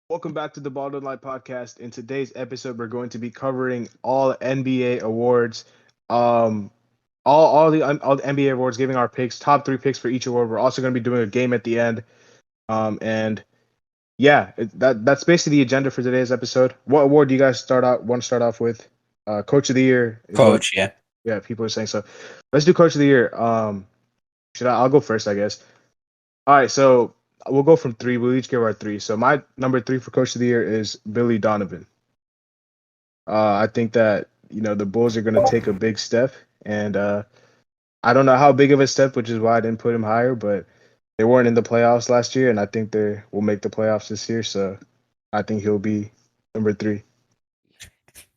Welcome back to the Baldwin Light Podcast. In today's episode, we're going to be covering all NBA awards, um, all the NBA awards, giving our picks, top three picks for each award. We're also going to be doing a game at the end, and yeah, that's basically the agenda for today's episode. What award do you guys want to start off with? Coach of the Year is what. Coach, yeah. Yeah, people are saying so. Let's do Coach of the Year. I'll go first, I guess. All right, so we'll go from three. We'll each give our three. So my number three for Coach of the Year is Billy Donovan. I think that the Bulls are going to take a big step, and I don't know how big of a step, which is why I didn't put him higher. But they weren't in the playoffs last year, and I think they will make the playoffs this year. So I think he'll be number three.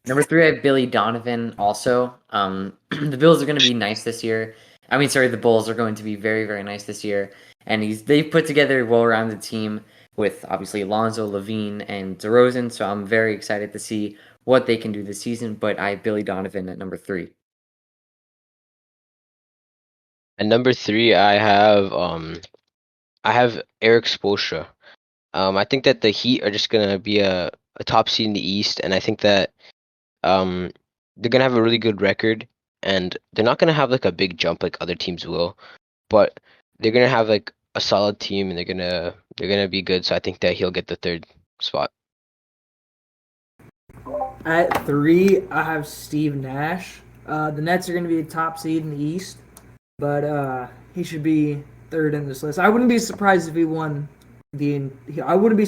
Number three, I have Billy Donovan also. The Bills are going to be nice this year. The Bulls are going to be very, very nice this year. And they've put together a well-rounded team with obviously Alonzo, Levine, and DeRozan. So I'm very excited to see what they can do this season. But I have Billy Donovan at number three. At number three, I have Eric Spoelstra. I think that the Heat are just gonna be a top seed in the East, and I think that they're gonna have a really good record, and they're not gonna have like a big jump like other teams will, but they're gonna have like a solid team, and they're gonna be good. So I think that he'll get the third spot. At three, I have Steve Nash. The Nets are going to be the top seed in the East, but he should be third in this list. I wouldn't be surprised if he won I wouldn't be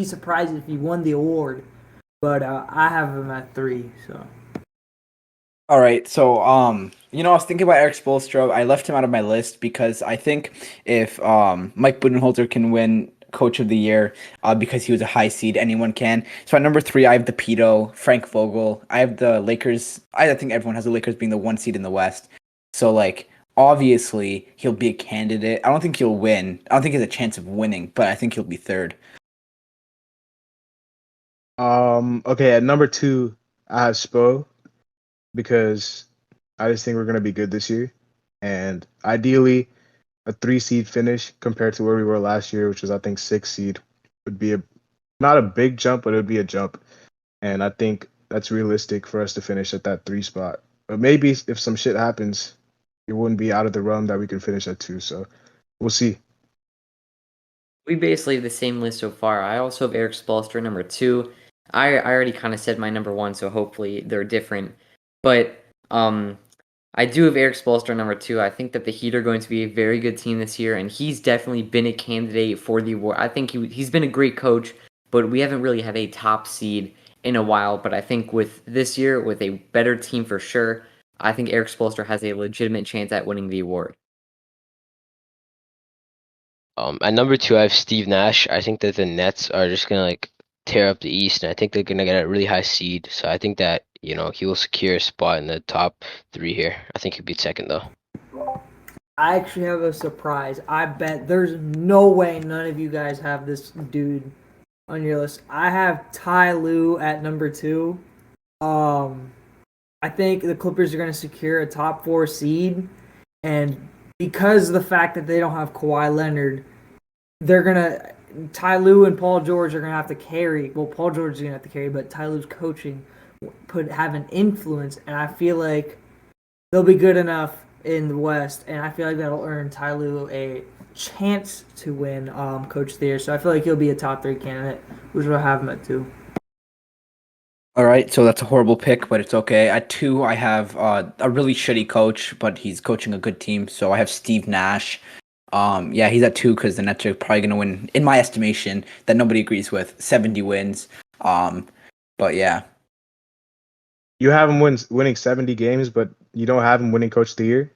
surprised if he won the award, but I have him at three. So. All right, so I was thinking about Eric Spoelstra. I left him out of my list because I think if Mike Budenholzer can win Coach of the Year because he was a high seed, anyone can. So at number three, I have the Pedo, Frank Vogel. I have the Lakers. I think everyone has the Lakers being the one seed in the West. So obviously he'll be a candidate. I don't think he'll win. I don't think he has a chance of winning, but I think he'll be third. Okay, at number two, I have Spo, because I just think we're going to be good this year. And ideally, a 3-seed finish compared to where we were last year, which was, I think, 6-seed, would be not a big jump, but it would be a jump. And I think that's realistic for us to finish at that 3 spot. But maybe if some shit happens, it wouldn't be out of the realm that we can finish at 2. So we'll see. We basically have the same list so far. I also have Eric Spoelstra number two. I already kind of said my number one, so hopefully they're different. But I do have Eric Spoelstra number two. I think that the Heat are going to be a very good team this year, and he's definitely been a candidate for the award. I think he's been a great coach, but we haven't really had a top seed in a while. But I think with this year, with a better team for sure, I think Eric Spoelstra has a legitimate chance at winning the award. At number two, I have Steve Nash. I think that the Nets are just gonna tear up the East, and I think they're gonna get a really high seed. So I think that he will secure a spot in the top 3 here. I think he'll be second though. I actually have a surprise. I bet there's no way none of you guys have this dude on your list. I have Ty Lue at number two. I think the Clippers are going to secure a top 4 seed, and because of the fact that they don't have Kawhi Leonard, Ty Lue and Paul George are going to have to carry. Well, Paul George is going to have to carry, but Ty Lue's coaching have an influence, and I feel like they'll be good enough in the West, and I feel like that'll earn Ty Lue a chance to win Coach of the Year. So I feel like he'll be a top 3 candidate, which will have him at 2. All right, so that's a horrible pick, but it's okay. At 2, I have a really shitty coach, but he's coaching a good team. So I have Steve Nash. He's at 2 because the Nets are probably going to win, in my estimation, that nobody agrees with, 70 wins. But yeah. You have him winning 70 games, but you don't have him winning Coach of the Year?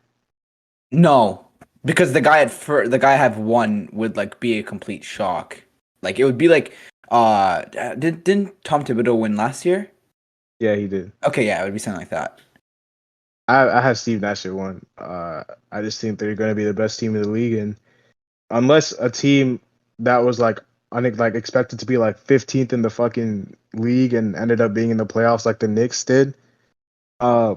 No, because the guy I have 1 would be a complete shock. It would be didn't Tom Thibodeau win last year? Yeah, he did. Okay, yeah, it would be something like that. I have Steve Nash at 1. I just think they're going to be the best team in the league, and unless a team that was expected to be 15th in the fucking league and ended up being in the playoffs like the Knicks did, I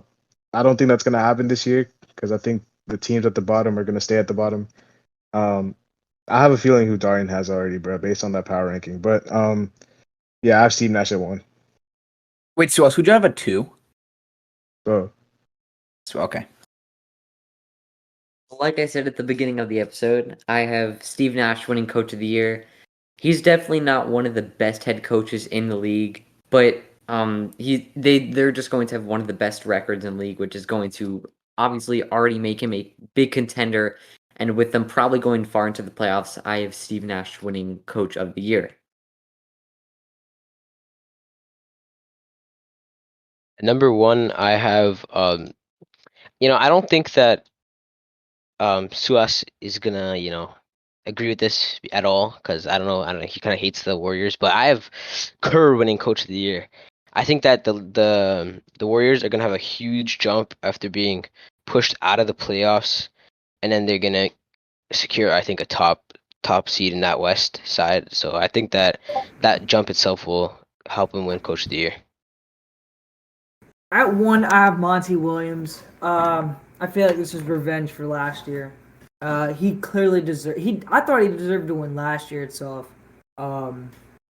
don't think that's going to happen this year, because I think the teams at the bottom are going to stay at the bottom. I have a feeling who Darian has already, bro, based on that power ranking. But Yeah, I have Steve Nash at 1. Wait, so else would you have a 2? So So okay. Like I said at the beginning of the episode, I have Steve Nash winning Coach of the Year. He's definitely not one of the best head coaches in the league, but they're just going to have one of the best records in the league, which is going to obviously already make him a big contender. And with them probably going far into the playoffs, I have Steve Nash winning Coach of the Year. Number 1, I have I don't think that Suas is gonna agree with this at all because I don't know he kind of hates the Warriors, but I have Kerr winning Coach of the Year. I think that the Warriors are gonna have a huge jump after being pushed out of the playoffs, and then they're gonna secure I think a top seed in that West side. So I think that jump itself will help him win Coach of the Year. At 1, I have Monty Williams. I feel like this is revenge for last year. He clearly deserved. I thought he deserved to win last year itself. So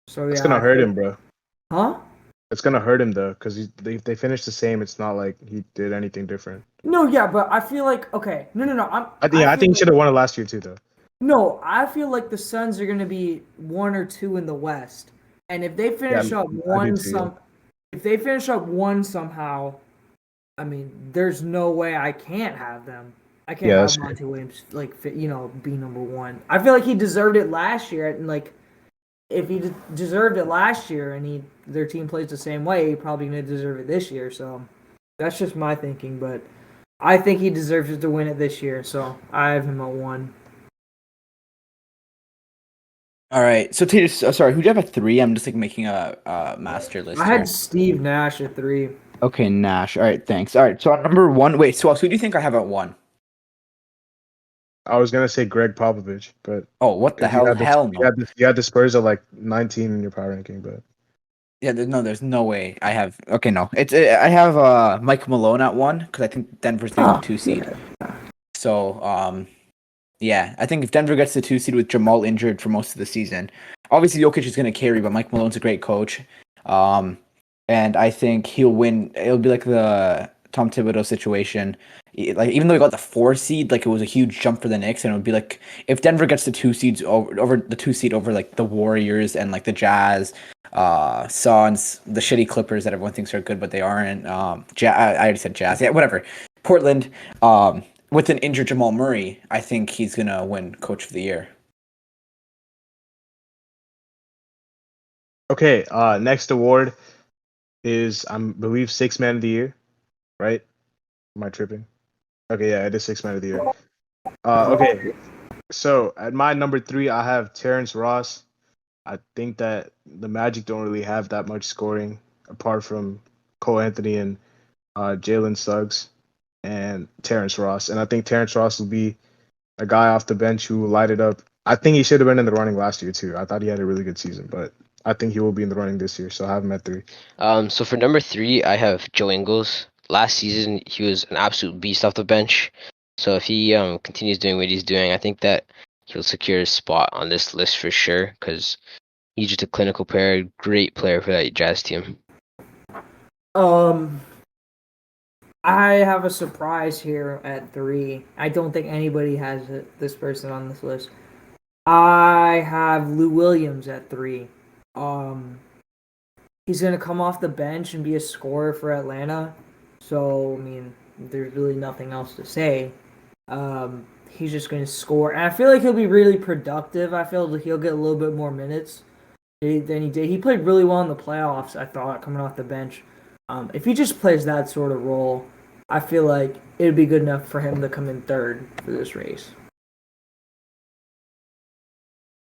it's yeah. gonna hurt him, bro. Huh? It's gonna hurt him though, because they finished the same. It's not like he did anything different. No, yeah, but I feel like okay. No. I think he should have won it last year too, though. No, I feel like the Suns are gonna be 1 or 2 in the West, and if they finish up I do too. if they finish up 1 somehow, I mean, there's no way I can't have them. I can't Yeah, have that's Monty Williams be number 1. I feel like he deserved it last year, and like if he deserved it last year and their team plays the same way, he probably gonna deserve it this year. So that's just my thinking, but I think he deserves it to win it this year. So I have him at 1. All right. So Tater, sorry, who do you have at 3? I'm just like making a master list I here. had Steve Nash at 3. Okay, Nash. All right, thanks. All right, so at number 1, wait, so who do you think I have at 1? I was gonna say Greg Popovich, but Oh, what the 'cause hell? Hell no. you had the Spurs at like 19 in your power ranking, but Yeah, there's no way I have. Okay, no, I have Mike Malone at 1 because I think Denver's getting the 2 seed. So yeah, I think if Denver gets the 2 seed with Jamal injured for most of the season, obviously Jokic is going to carry, but Mike Malone's a great coach. And I think he'll win. It'll be like the Tom Thibodeau situation. Like even though he got the 4 seed, like it was a huge jump for the Knicks, and it would be like if Denver gets the 2 seeds over the 2 seed over like the Warriors and like the Jazz, Suns, the shitty Clippers that everyone thinks are good but they aren't. I already said Jazz. Yeah, whatever. Portland. With an injured Jamal Murray, I think he's gonna win Coach of the Year. okay. Next award is I believe 6 Man of the Year, right? Am I tripping? Okay, yeah, it is 6 Man of the Year. Okay. So at my number 3, I have Terrence Ross. I think that the Magic don't really have that much scoring apart from Cole Anthony and Jalen Suggs and Terrence Ross. And I think Terrence Ross will be a guy off the bench who will light it up. I think he should have been in the running last year too. I thought he had a really good season, but I think he will be in the running this year. So I have him at 3. So for number 3, I have Joe Ingles. Last season, he was an absolute beast off the bench. So if he continues doing what he's doing, I think that he'll secure a spot on this list for sure because he's just a clinical player, great player for that Jazz team. I have a surprise here at 3. I don't think anybody has this person on this list. I have Lou Williams at 3. He's gonna come off the bench and be a scorer for Atlanta. So I mean, there's really nothing else to say. He's just gonna score, and I feel like he'll be really productive. I feel like he'll get a little bit more minutes than he did. He played really well in the playoffs, I thought, coming off the bench. If he just plays that sort of role, I feel like it would be good enough for him to come in 3rd for this race.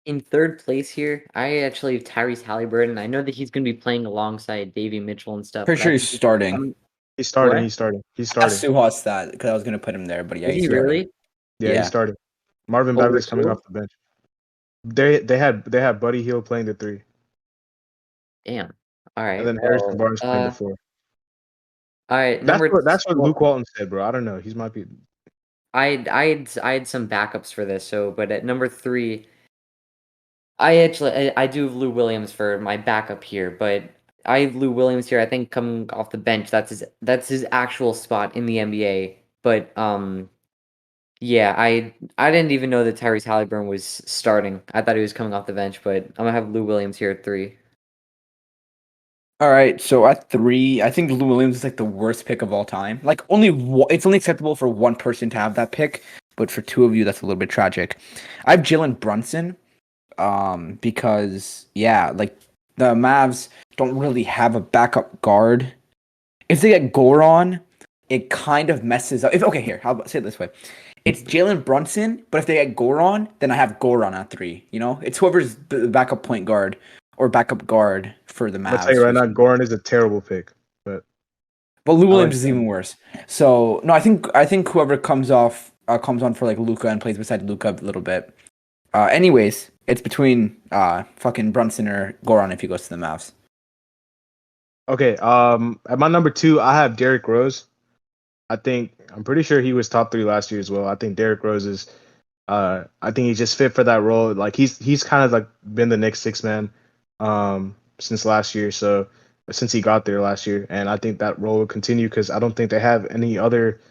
In 3rd place here, I actually have Tyrese Halliburton. I know that he's going to be playing alongside Davion Mitchell and stuff. Pretty sure he's starting. He's starting. What? He's starting. He's That's starting. Suhas that because I was gonna put him there, but yeah, Is he's he starting. really? Yeah, he's starting. Marvin Over Bagley's coming who? off the bench. They had Buddy Hield playing the 3, Damn. All right. and then Harrison Barnes playing the 4. All right. That's what Luke Walton said, bro. I don't know. He might be. I had some backups for this. But at number 3, I do have Lou Williams for my backup here, but I have Lou Williams here. I think coming off the bench, that's his actual spot in the NBA. But yeah, I didn't even know that Tyrese Halliburton was starting. I thought he was coming off the bench, but I'm gonna have Lou Williams here at 3. All right, so at 3, I think Lou Williams is like the worst pick of all time. Like it's only acceptable for one person to have that pick, but for two of you, that's a little bit tragic. I have Jalen Brunson, because like the Mavs don't really have a backup guard. If they get Goran, it kind of messes up. Here, I'll say it this way. It's Jalen Brunson, but if they get Goran, then I have Goran at 3. You know, it's whoever's the backup point guard or backup guard for the Mavs. I'll tell you right now, Goran is a terrible pick, but Lou Williams is even worse. So no, I think whoever comes on for like Luka and plays beside Luka a little bit. Anyways, it's between fucking Brunson or Goran if he goes to the Mavs. Okay. At my number 2, I have Derrick Rose. I'm pretty sure he was top 3 last year as well. I think Derrick Rose is. I think he just fit for that role. Like he's kind of like been the next 6-man, since last year. So since he got there last year, and I think that role will continue because I don't think they have any other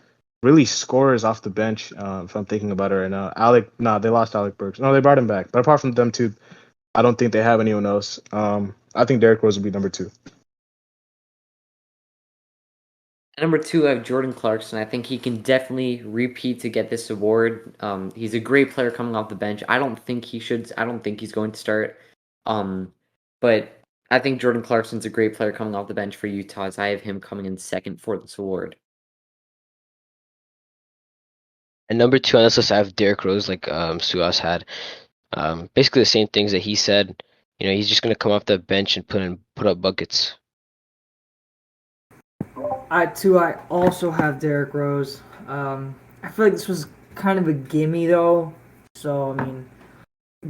really scorers off the bench. If I'm thinking about it right now, they lost Alec Burks. No, they brought him back. But apart from them two, I don't think they have anyone else. I think Derrick Rose will be number 2. Number 2, I have Jordan Clarkson. I think he can definitely repeat to get this award. He's a great player coming off the bench. I don't think he's going to start. But I think Jordan Clarkson's a great player coming off the bench for Utah. As I have him coming in second for this award. And number 2 on this list, I have Derrick Rose, like Suas had. Basically the same things that he said. You know, he's just gonna come off the bench and put up buckets. At 2, I also have Derrick Rose. I feel like this was kind of a gimme though. So I mean,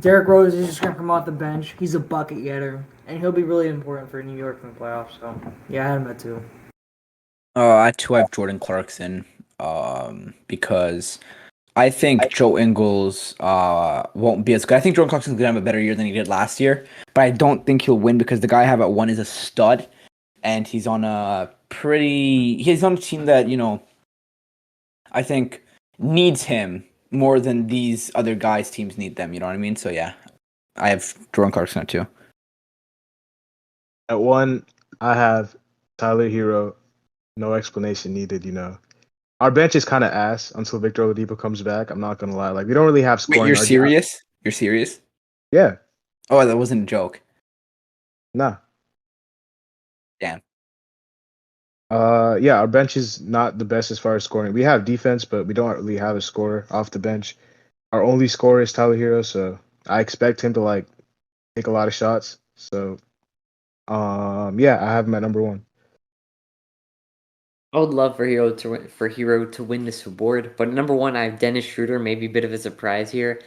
Derrick Rose is just gonna come off the bench. He's a bucket getter, and he'll be really important for New York in the playoffs. So yeah, I had him at 2. At 2, I have Jordan Clarkson. Because I think Joe Ingles won't be as good. I think Jordan Clarkson's gonna have a better year than he did last year, but I don't think he'll win because the guy I have at 1 is a stud, and he's on a team that, you know, I think needs him more than these other guys' teams need them. You know what I mean? So yeah, I have Jordan Clarkson at 2. At 1, I have Tyler Hero. No explanation needed, you know. Our bench is kind of ass until Victor Oladipo comes back. I'm not gonna lie. Like we don't really have scoring. Wait, you're serious? You're serious? Yeah. Oh, that wasn't a joke. Nah. Damn. Yeah, our bench is not the best as far as scoring. We have defense, but we don't really have a scorer off the bench. Our only scorer is Tyler Hero, so I expect him to like take a lot of shots. So, yeah, I have him at number 1. I would love for Hero to win this award, but number 1, I have Dennis Schroeder. Maybe a bit of a surprise here.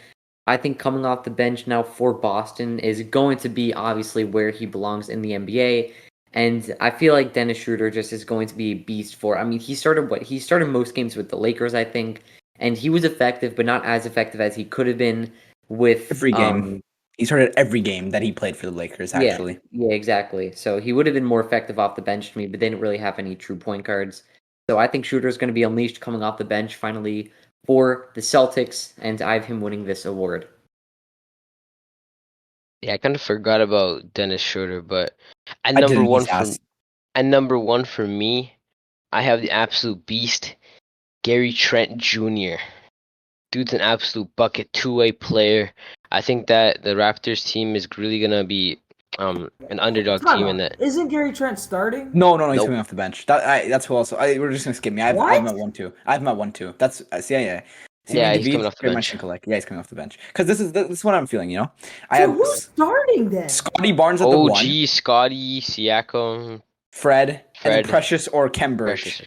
I think coming off the bench now for Boston is going to be obviously where he belongs in the NBA. And I feel like Dennis Schroeder just is going to be a beast for. I mean, he started most games with the Lakers, I think, and he was effective, but not as effective as he could have been with every game. He started every game that he played for the Lakers, actually. Yeah, exactly. So he would have been more effective off the bench to me, but they didn't really have any true point guards. So I think Schroeder is going to be unleashed coming off the bench finally for the Celtics, and I have him winning this award. Yeah, I kind of forgot about Dennis Schroeder, but at number 1 for me, I have the absolute beast, Gary Trent Jr. Dude's an absolute bucket, 2-way player. I think that the Raptors team is really gonna be an underdog team in that. Isn't Gary Trent starting? No, he's coming off the bench. That's who also. We're just gonna skip me. I have him at 1 too. I have him at 1 too. That's yeah. He's coming off the bench. Yeah, he's coming off the bench. Because this is what I'm feeling. You know, who's starting then? Scottie Barnes at the 1. Scottie, Siakam, Fred, and Precious or Cambridge.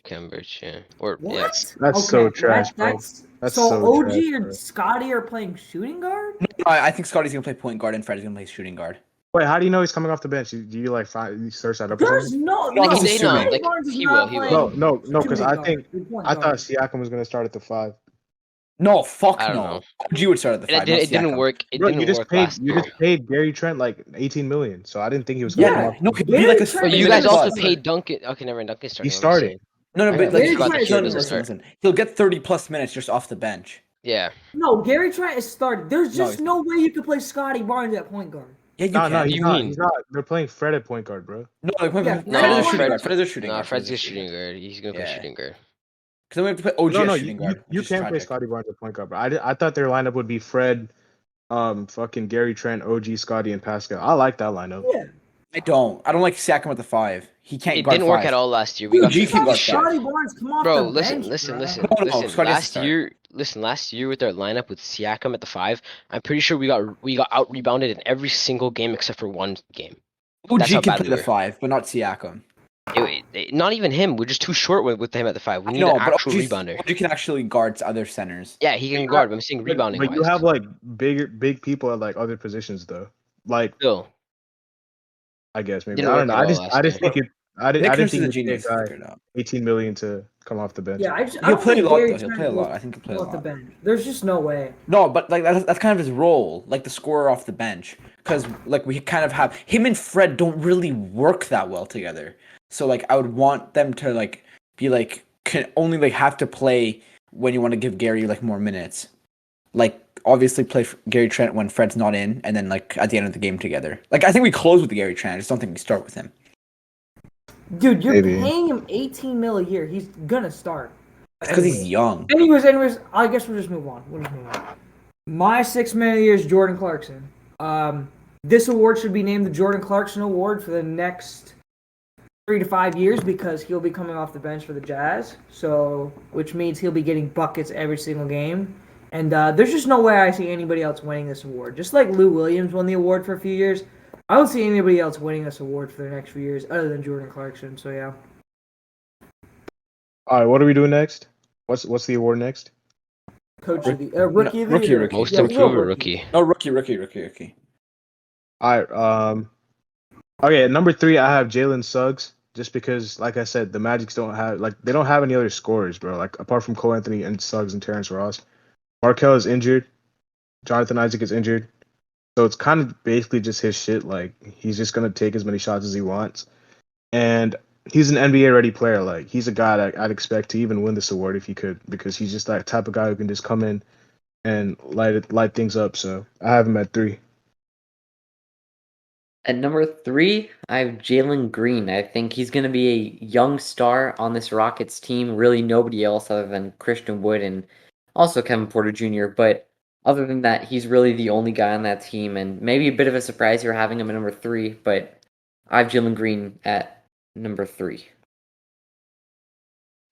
Yeah. What? Yeah. That's so trash, bro. That's so OG trash, and Scottie are playing shooting guard? No, I think Scottie's gonna play point guard and Fred is gonna play shooting guard. Wait, how do you know he's coming off the bench? Do you like you search that up? There's no. He will. No, because I thought Siakam was gonna start at the 5. No, fuck I don't no. know. OG would start at the It, 5. did, not it didn't Siakam. work. It Bro, didn't work last you year. just paid Gary Trent like 18 million, so I didn't think he was coming Yeah, off. no, he'll be Gary like a. Trent But is you he'll guys get also plus. paid Duncan. Okay, never mind. Duncan's starting. He's What am I starting. saying? No, I but know, like Gary forgot Trent that is he starting. doesn't listen. start. He'll get 30 plus minutes just off the bench. Yeah. No, Gary Trent is starting. There's No, just he's no way you could play Scottie Barnes at point guard. Yeah, you No, can. no, What do he's you not. mean? He's not. They're playing Fred at point guard, bro. No, like Yeah, Fred is a No, shooting Fred. guard. Fred is a shooting No, guard. Fred's a shooting guard. He's gonna play Yeah. shooting guard. Because then we have to play OG No, as no, shooting guard. you which is can play tragic. Scottie Barnes at point guard, bro. I thought their lineup would be Fred, fucking Gary Trent, OG, Scottie, and Pascal. I like that lineup. Yeah. I don't like Siakam at the 5. He can't It guard didn't work 5. at all last year. We Dude, got G you can saw guard shit. 5. Scottie Barnes come off Bro, the listen, bench, listen, bruh. listen, No, listen. Scottie has to Last start. year, last year with our lineup with Siakam at the 5, I'm pretty sure we got out rebounded in every single game except for one game. OG That's how can bad play we the were. 5, but not Siakam. Not even him. We're just too short with him at the 5. We need No, an but actual OG rebounder. can actually guard other centers. Yeah, he can guard. But I'm saying rebounding But you wise. have like big people at like other positions though. Like Still, I guess maybe Didn't I don't work know. at all last I just year. think it. I didn't Nick Nurse think is a you'd pay a genius. guy Figure it out. 18 million to come off the bench. Yeah, I He'll don't play a think lot, Gary though. He'll Trent play a will lot. I think he'll play a come off the lot. bench. There's just no way. No, but like that's kind of his role, like the scorer off the bench, because like we kind of have him and Fred don't really work that well together. So like I would want them to like be like can only like have to play when you want to give Gary like more minutes. Like obviously play Gary Trent when Fred's not in, and then like at the end of the game together. Like I think we close with Gary Trent. I just don't think we start with him. Dude, you're Maybe. paying him 18 mil a year. He's gonna start. Because he's young. Anyways, I guess we'll just move on. My 6 man of the year is Jordan Clarkson. This award should be named the Jordan Clarkson Award for the next 3 to 5 years because he'll be coming off the bench for the Jazz. So, which means he'll be getting buckets every single game. And there's just no way I see anybody else winning this award. Just like Lou Williams won the award for a few years, I don't see anybody else winning this award for the next few years other than Jordan Clarkson. So yeah. All right, what are we doing next? What's the award next? Coach of the rookie of the Rookie, year. rookie. Most Yeah, we'll go improved rookie. No, rookie. All right. Okay, at number 3, I have Jalen Suggs. Just because, like I said, the Magics don't have any other scorers, bro. Like apart from Cole Anthony and Suggs and Terrence Ross, Markelle is injured. Jonathan Isaac is injured. So it's kind of basically just his shit. Like he's just gonna take as many shots as he wants, and he's an NBA ready player. Like he's a guy that I'd expect to even win this award if he could, because he's just that type of guy who can just come in and light things up. So I have him at 3. At number 3, I have Jalen Green. I think he's going to be a young star on this Rockets team. Really nobody else other than Christian Wood and also Kevin Porter Jr. But other than that, he's really the only guy on that team. And maybe a bit of a surprise you're having him at number 3, but I have Jalen Green at number 3.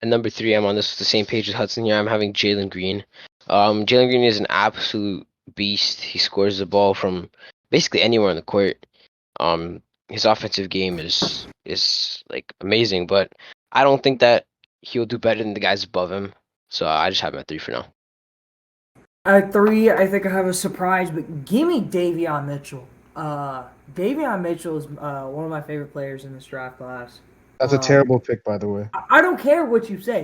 At number 3, I'm on the same page as Hudson here. I'm having Jalen Green. Jalen Green is an absolute beast. He scores the ball from basically anywhere on the court. His offensive game is like amazing, but I don't think that he'll do better than the guys above him. So I just have him at 3 for now. At 3, I think I have a surprise, but give me Davion Mitchell. Davion Mitchell is one of my favorite players in this draft class. That's a terrible pick, by the way. I don't care what you say.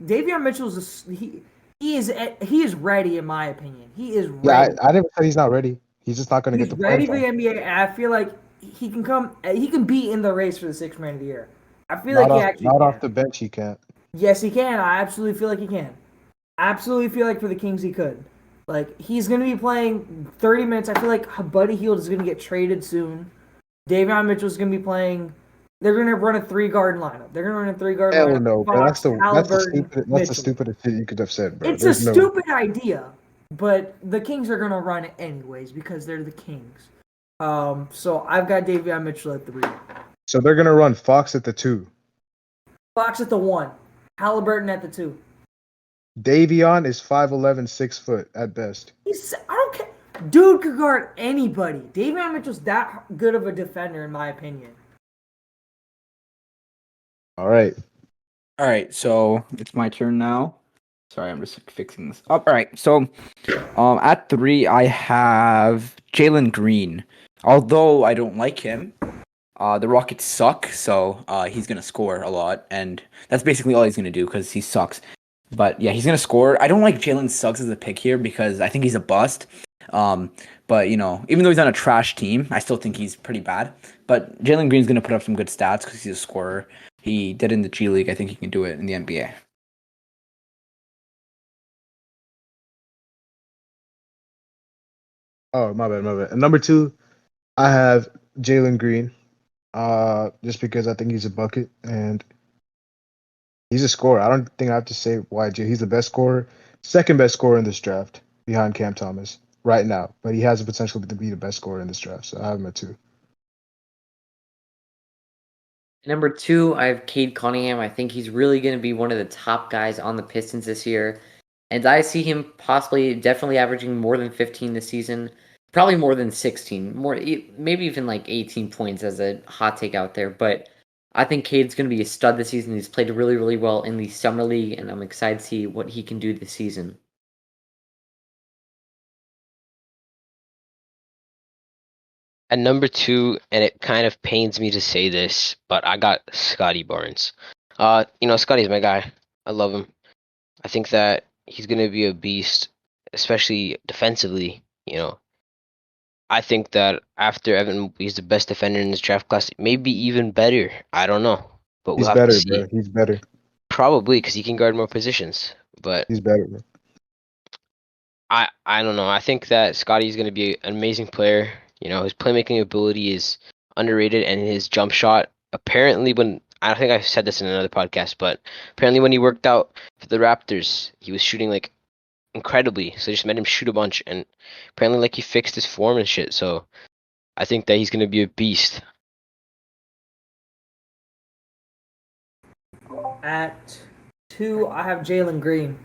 Davion Mitchell's he is ready in my opinion. He is ready. Yeah, I never said he's not ready. He's just not going to He's get the ready playing for the time. NBA, and I feel like he can come. He can be in the race for the 6th man of the year. I feel Not like he off, actually not can. off the bench, he can't. Yes, he can. I absolutely feel like he can. Absolutely feel like for the Kings he could. Like he's going to be playing 30 minutes. I feel like Buddy Hield is going to get traded soon. Davion Mitchell is going to be playing. They're going to run a 3-guard lineup. They're going to run a 3-guard Hell lineup. no, bro. Fox, Halliburton, That's the Mitchell. stupidest shit you could have said, bro. It's a There's no- stupid idea, but the Kings are going to run it anyways because they're the Kings. So I've got Davion Mitchell at 3. So they're going to run Fox at the 2. Fox at the 1. Halliburton at the 2. Davion is 5'11", 6 foot at best. I don't care. Dude could guard anybody. Davion Mitchell's that good of a defender, in my opinion. All right. All right, so it's my turn now. Sorry, I'm just fixing this up. All right, so at 3, I have Jalen Green. Although I don't like him, the Rockets suck, so he's going to score a lot, and that's basically all he's going to do because he sucks. But yeah, he's gonna score. I don't like Jalen Suggs as a pick here because I think he's a bust. But even though he's on a trash team, I still think he's pretty bad. But Jalen Green's gonna put up some good stats because he's a scorer. He did in the G League. I think he can do it in the NBA. Oh, my bad. And number 2, I have Jalen Green. Just because I think he's a bucket and he's a scorer. I don't think I have to say why. He's the best scorer, second best scorer in this draft behind Cam Thomas right now. But he has the potential to be the best scorer in this draft. So I have him at 2. Number 2, I have Cade Cunningham. I think he's really going to be one of the top guys on the Pistons this year. And I see him definitely averaging more than 15 this season. Probably more than 16. Maybe even like 18 points as a hot take out there. But I think Cade's going to be a stud this season. He's played really, really well in the Summer League. And I'm excited to see what he can do this season. At number 2, and it kind of pains me to say this, but I got Scottie Barnes. Scottie's my guy. I love him. I think that he's gonna be a beast, especially defensively. I think that after Evan, he's the best defender in this draft class. Maybe even better. I don't know, but He's we'll have better, to see. bro. He's better. Probably because he can guard more positions. But He's better, bro. I don't know. I think that Scottie's gonna be an amazing player. His playmaking ability is underrated, and his jump shot. Apparently, I think I said this in another podcast, but apparently when he worked out for the Raptors, he was shooting like incredibly. So they just made him shoot a bunch, and apparently like he fixed his form and shit. So I think that he's gonna be a beast. At 2, I have Jalen Green.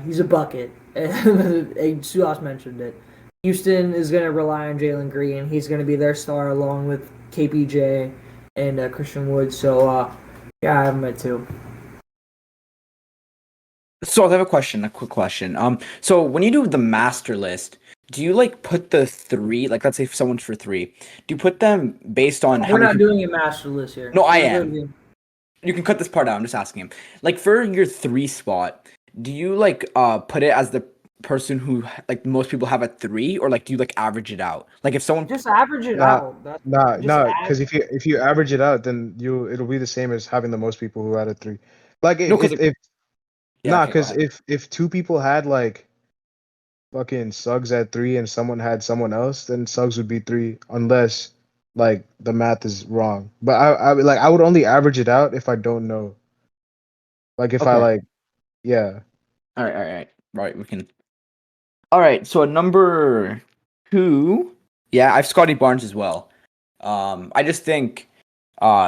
He's a bucket. And Suas mentioned it. Houston is going to rely on Jalen Green. He's going to be their star along with KPJ and Christian Wood. So, yeah, I have him at 2. So I have a quick question. So when you do the master list, do you put the 3, let's say if someone's for 3, do you put them based on how We're many not doing a master list here. No, I am. You can cut this part out. I'm just asking him. For your 3 spot, do you put it as the person who most people have at 3, or do you average it out? If someone just average it out. Because if you average it out, then it'll be the same as having the most people who had a 3. If 2 people had fucking Suggs at 3 and someone had someone else, then Suggs would be 3 unless the math is wrong. But I would only average it out if I don't know. Yeah. All right. We can. All right. So at number 2, yeah, I have Scottie Barnes as well. I just think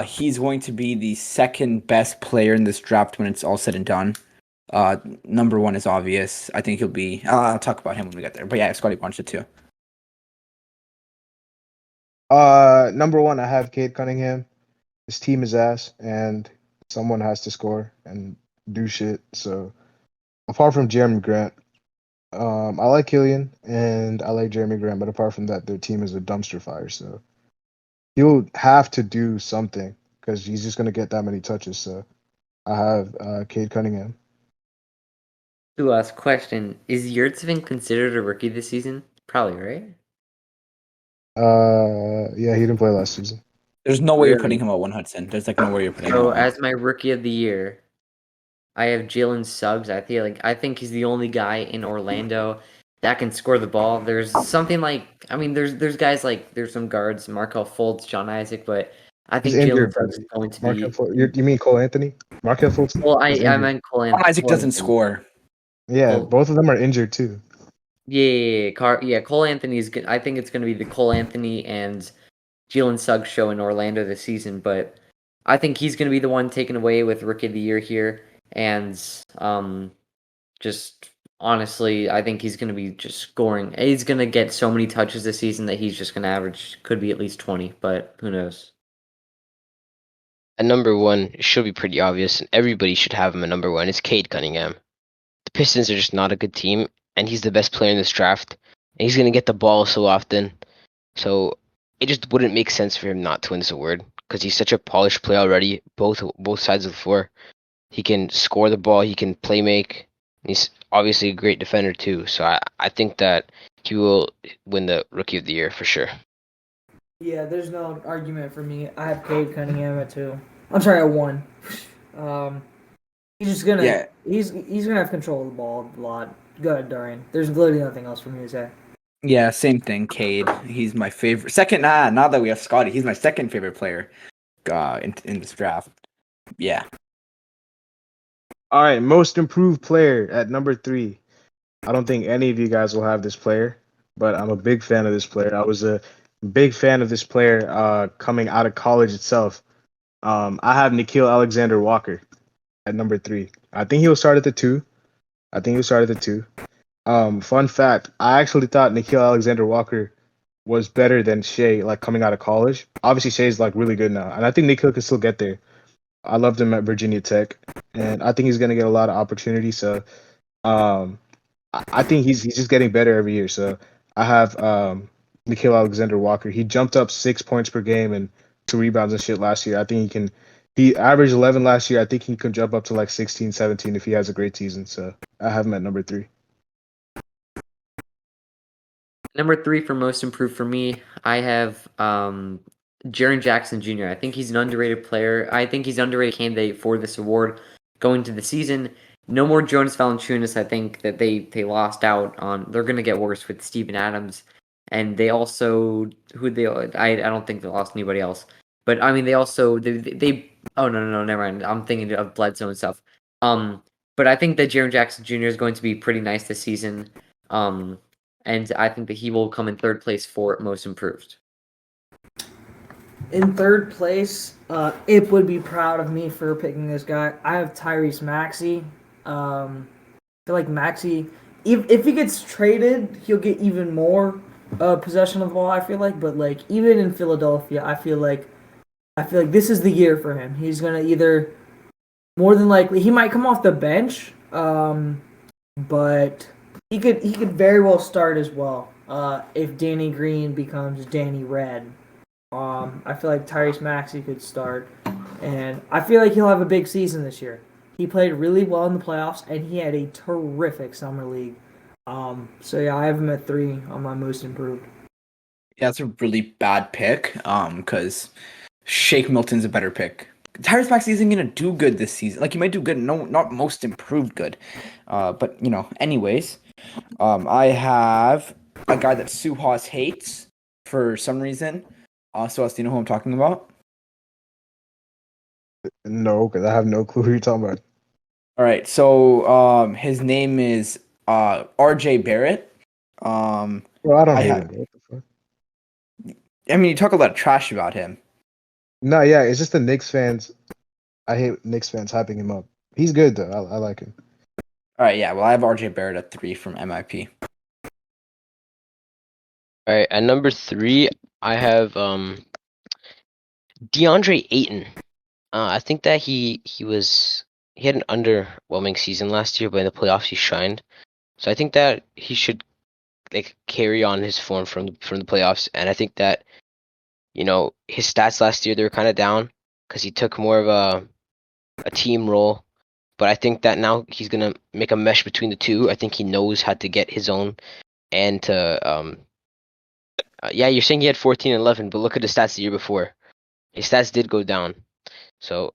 he's going to be the second best player in this draft when it's all said and done. Number 1 is obvious. I think he'll be. I'll talk about him when we get there. But yeah, Scottie Barnes at 2. Number 1, I have Cade Cunningham. His team is ass, and someone has to score and do shit. So, apart from Jeremy Grant, I like Killian and I like Jeremy Grant, but apart from that, their team is a dumpster fire. So, he'll have to do something because he's just gonna get that many touches. So, I have Cade Cunningham. Last question: is Yurtseven considered a rookie this season? Probably, right? Yeah, he didn't play last season. There's no way you're putting him at 1, Hudson. There's no way you're putting him at 1. As my rookie of the year, I have Jalen Suggs. I think he's the only guy in Orlando that can score the ball. There's something there's guys there's some guards, Markelle Fultz, John Isaac, but I think Jalen Suggs is going to be. You mean Cole Anthony? Markelle Fultz? Well, I meant Cole Anthony. Isaac doesn't score. Yeah, both of them are injured too. Yeah. Cole Anthony's good. I think it's going to be the Cole Anthony and Jalen Suggs show in Orlando this season, but I think he's going to be the one taken away with Rookie of the Year here. And just honestly, I think he's going to be just scoring. He's going to get so many touches this season that he's just going to average, could be at least 20, but who knows? At number 1, it should be pretty obvious, and everybody should have him at number 1. It's Cade Cunningham. The Pistons are just not a good team, and he's the best player in this draft. And he's going to get the ball so often. So it just wouldn't make sense for him not to win this award because he's such a polished player already, both sides of the floor. He can score the ball. He can play make. He's obviously a great defender too. So I think that he will win the Rookie of the Year for sure. Yeah, there's no argument for me. I have Cade Cunningham at 2. I'm sorry, at 1. He's just gonna he's gonna have control of the ball a lot. Go ahead, Darian. There's literally nothing else for me to say. Yeah, same thing. Cade. He's my favorite. Second, now that we have Scottie, he's my second favorite player in this draft. Yeah. All right, most improved player at number 3. I don't think any of you guys will have this player, but I'm a big fan of this player. I was a big fan of this player coming out of college itself. I have Nikhil Alexander Walker at number 3. I think he'll start at the 2. Fun fact, I actually thought Nikhil Alexander Walker was better than Shea, like coming out of college. Obviously, Shea's like really good now, and I think Nikhil can still get there. I loved him at Virginia Tech, and I think he's gonna get a lot of opportunity. So, I think he's just getting better every year. So I have Nikhil Alexander Walker. He jumped up 6 points per game and 2 rebounds and shit last year. I think he can. He averaged 11 last year. I think he can jump up to like 16, 17 if he has a great season. So I have him at number 3. Number 3 for most improved for me, I have Jaron Jackson Jr. I think he's an underrated player. I think he's an underrated candidate for this award going to the season. No more Jonas Valanciunas. I think that they lost out on. They're going to get worse with Steven Adams, and they also I don't think they lost anybody else. But I mean, they also they oh no, never mind. I'm thinking of Bledsoe and stuff. But I think that Jaron Jackson Jr. is going to be pretty nice this season. And I think that he will come in 3rd place for most improved. In 3rd place, Ip would be proud of me for picking this guy. I have Tyrese Maxi. I feel like Maxi, if he gets traded, he'll get even more possession of the ball. I feel like, but like even in Philadelphia, I feel like this is the year for him. He's gonna either more than likely he might come off the bench, but he could very well start as well. If Danny Green becomes Danny Red. I feel like Tyrese Maxi could start, and I feel like he'll have a big season this year. He played really well in the playoffs, and he had a terrific summer league. So yeah, I have him at 3 on my most improved. Yeah, that's a really bad pick. Because Shake Milton's a better pick. Tyrese Maxey isn't gonna do good this season. Like he might do good, no, not most improved good. But anyways, I have a guy that Suhas hates for some reason. Suhas, do you know who I'm talking about? No, because I have no clue who you're talking about. All right, so his name is R.J. Barrett. Well, I don't hate him. What the fuck? I mean, you talk a lot of trash about him. No, yeah, it's just the Knicks fans. I hate Knicks fans hyping him up. He's good though. I like him. All right, yeah. Well, I have R.J. Barrett at 3 from MIP. All right, at number 3, I have DeAndre Ayton. I think that he had an underwhelming season last year, but in the playoffs he shined. So I think that he should carry on his form from the playoffs, and I think that his stats last year, they were kind of down because he took more of a team role. But I think that now he's gonna make a mesh between the two. I think he knows how to get his own and to yeah, you're saying he had 14 and 11, but look at the stats the year before. His stats did go down. So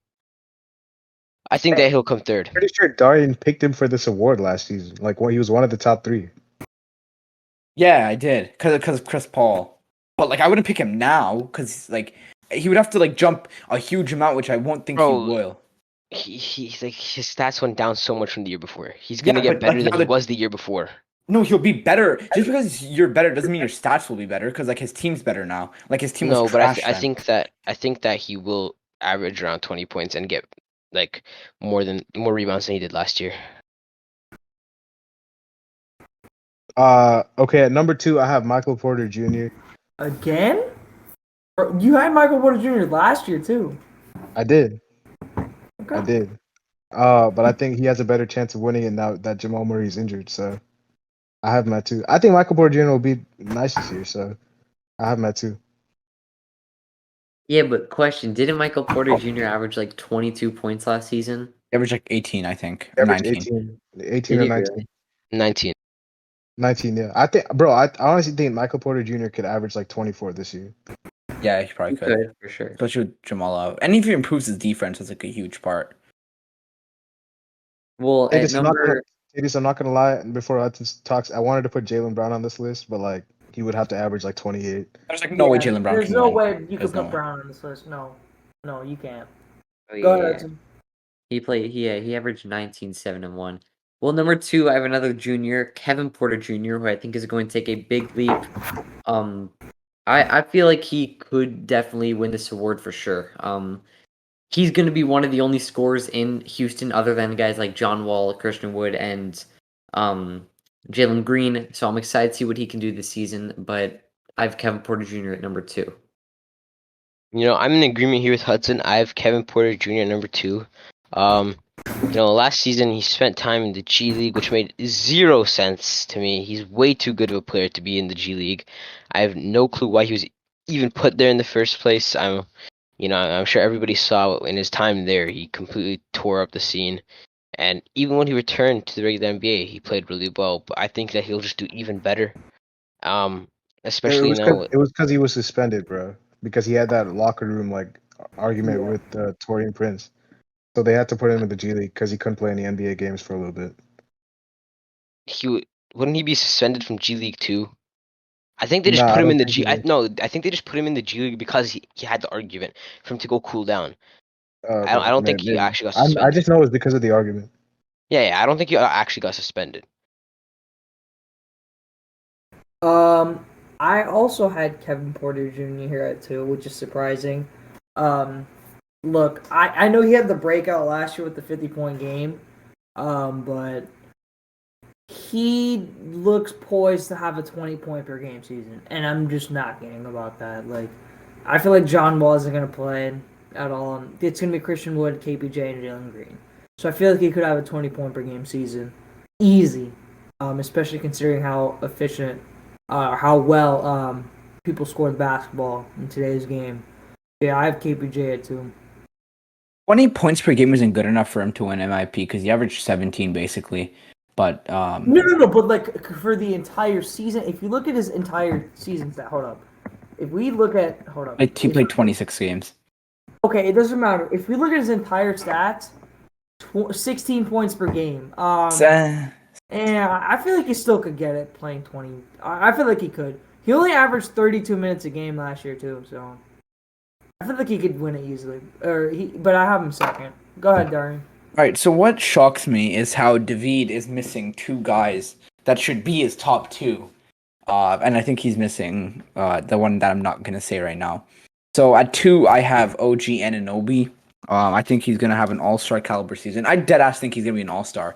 I think that he'll come 3rd. Pretty sure Darian picked him for this award last season. Like when he was one of the top 3. Yeah, I did because of Chris Paul. But I wouldn't pick him now because he would have to jump a huge amount, which I won't think he will. His stats went down so much from the year before. He's gonna get better than he was the year before. No, he'll be better. Just because you're better doesn't mean your stats will be better. Because his team's better now. His team was trash. I think that he will average around 20 points and get more rebounds than he did last year. Okay, at number 2, I have Michael Porter Jr. Again? You had Michael Porter Jr. last year too. I did. Okay. I did. But I think he has a better chance of winning it now that Jamal Murray's injured. So I have him at 2. I think Michael Porter Jr. will be nice this year. So I have him at 2. Yeah, but question: didn't Michael Porter Jr. average 22 points last season? Average like 18, I think, or Average 19. 18 Did or he 19. really? 19. 19, yeah. I think, bro, I honestly think Michael Porter Jr. could average like 24 this year. Yeah, he probably He could. could for sure. Especially with Jamal out. And if he improves his defense, that's like a huge part. Well, at number I'm not gonna lie. Before I talks, I wanted to put Jalen Brown on this list, but like he would have to average like 28. There's like no way Jalen Brown There's can no win. way you There's could no put way. Brown on this list. No, you can't. oh, Go yeah, ahead. yeah. Tim. He played. He averaged 19, 7, and 1. Well, number 2, I have another junior, Kevin Porter Jr., who I think is going to take a big leap. I feel like he could definitely win this award for sure. He's going to be one of the only scorers in Houston, other than guys like John Wall, Christian Wood, and Jalen Green. So I'm excited to see what he can do this season. But I have Kevin Porter Jr. at number 2. I'm in agreement here with Hudson. I have Kevin Porter Jr. at number 2. Last season he spent time in the G League, which made 0 sense to me. He's way too good of a player to be in the G League. I have no clue why he was even put there in the first place. I'm sure everybody saw in his time there, he completely tore up the scene. And even when he returned to the regular NBA, he played really well. But I think that he'll just do even better. Especially now. It was because he was suspended, bro. Because he had that locker room like argument with Torian Prince, so they had to put him in the G League because he couldn't play any NBA games for a little bit. Wouldn't he be suspended from G League too? I think they just Nah, put I him don't in the think G. he was. No, I think they just put him in the G League because he had the argument for him to go cool down. I don't think he actually got suspended. I just know it's because of the argument. Yeah, I don't think he actually got suspended. I also had Kevin Porter Jr. here at 2, which is surprising. Look, I know he had the breakout last year with the 50-point game, but he looks poised to have a 20-point per game season, and I'm just not kidding about that. Like, I feel like John Wall isn't going to play at all. It's going to be Christian Wood, KPJ, and Jalen Green. So I feel like he could have a 20-point per game season. Easy. Especially considering how efficient, how well people score the basketball in today's game. Yeah, I have KPJ at 2. 20 points per game isn't good enough for him to win MIP because he averaged 17 basically. But No. But like for the entire season, if you look at his entire season stat, hold up. If we look at he played 26 games. Okay, it doesn't matter. If we look at his entire stats, 16 points per game. Yeah, I feel like he still could get it playing 20. I feel like he could. He only averaged 32 minutes a game last year too, so I feel like he could win it easily. But I have him second. Go ahead, Darian. All right, so what shocks me is how David is missing 2 guys that should be his top 2. And I think he's missing the one that I'm not going to say right now. So at 2, I have OG Anunoby. I think he's going to have an all-star caliber season. I deadass think he's going to be an all-star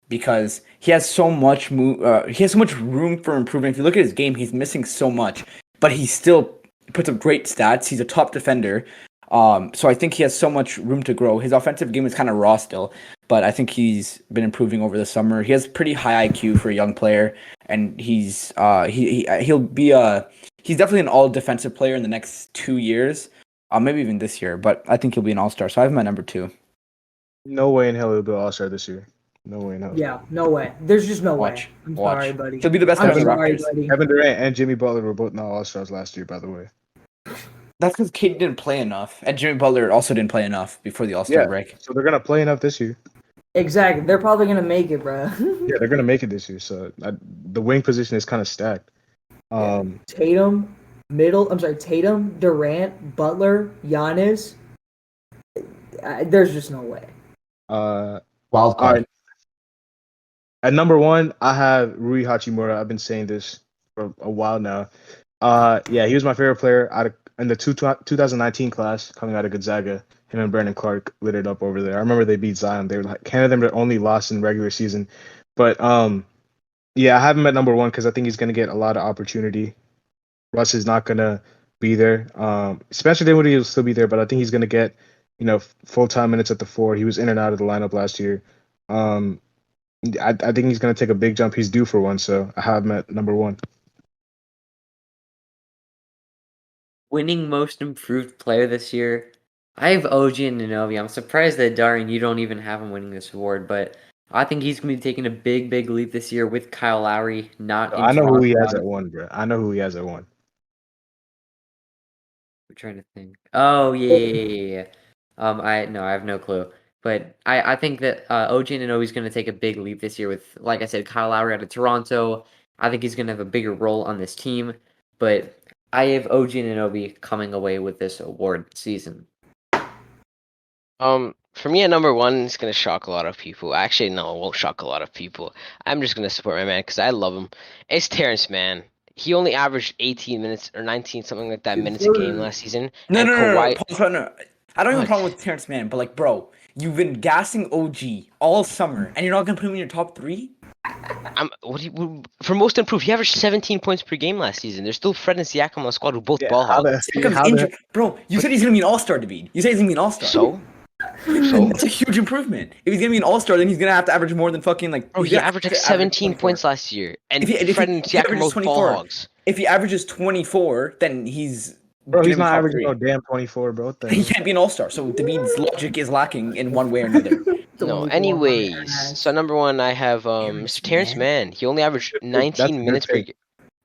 because he has so much room for improvement. If you look at his game, he's missing so much, but he still puts up great stats. He's a top defender. So I think he has so much room to grow. His offensive game is kind of raw still, but I think he's been improving over the summer. He has pretty high IQ for a young player, and he's definitely an all defensive player in the next 2 years, maybe even this year. But I think he'll be an all-star. So I have him at number 2. No way in hell he'll be an all-star this year. No way in hell. Yeah, no way. There's just no Watch. way. I'm Watch. sorry, buddy. He'll be the best player on the Raptors. buddy. Kevin Durant and Jimmy Butler were both not all-stars last year, by the way. That's because Cade didn't play enough, and Jimmy Butler also didn't play enough before the All-Star break. So they're gonna play enough this year. Exactly. They're probably gonna make it, bro. Yeah, they're gonna make it this year. So the wing position is kind of stacked. Tatum, Durant, Butler, Giannis. There's just no way. Wild card. Right. At number 1, I have Rui Hachimura. I've been saying this for a while now. He was my favorite player in the 2019 class coming out of Gonzaga. Him and Brandon Clark lit it up over there. I remember they beat Zion. They were like handed them their only loss in regular season. But I have him at number 1 because I think he's gonna get a lot of opportunity. Russ is not gonna be there. Spencer Dinwiddie will still be there, but I think he's gonna get full-time minutes at the 4. He was in and out of the lineup last year. I think he's gonna take a big jump. He's due for one, so I have him at number 1. Winning most improved player this year. I have OG and Anunoby. I'm surprised that Darian, you don't even have him winning this award, but I think he's gonna be taking a big, big leap this year with Kyle Lowry not Bro, in I know who he has Toronto. at 1, bro. I know who he has at 1. I'm trying to think. Oh yeah. I have no clue. But I think that OG Anunoby is going to take a big leap this year with, like I said, Kyle Lowry out of Toronto. I think he's going to have a bigger role on this team. But I have OG Anunoby coming away with this award season. For me at number 1, it's gonna shock a lot of people. Actually, no, it won't shock a lot of people. I'm just gonna support my man because I love him. It's Terrence Mann. He only averaged 18 minutes or 19, something like that, minutes a game last season. No, and no. Kawhi, No. I don't have a What? problem with Terrence Mann, but like, bro, you've been gassing OG all summer, and you're not gonna put him in your top 3? For most improved, he averaged 17 points per game last season. There's still Fred and Siakam on the squad who both ball how hog. Siakam's injured, bro. You said he's gonna be an all-star, David. You said he's gonna be an all-star. So That's a huge improvement. If he's gonna be an all-star, then he's gonna have to average more than fucking like. bro, he's he gonna averaged like have to average 17 24. points last year, and If he- Fred and if he Siakam averages both ball 24, hogs. If he averages 24, then he's. Bro, gonna he's be not top averaging 3. no damn 24, bro. What the He hell? can't be an all-star. So David's logic is lacking in one way or another. No, 24 anyways, ass. so number 1, I have Mr. Terrence Mann. He only averaged 19 minutes per game.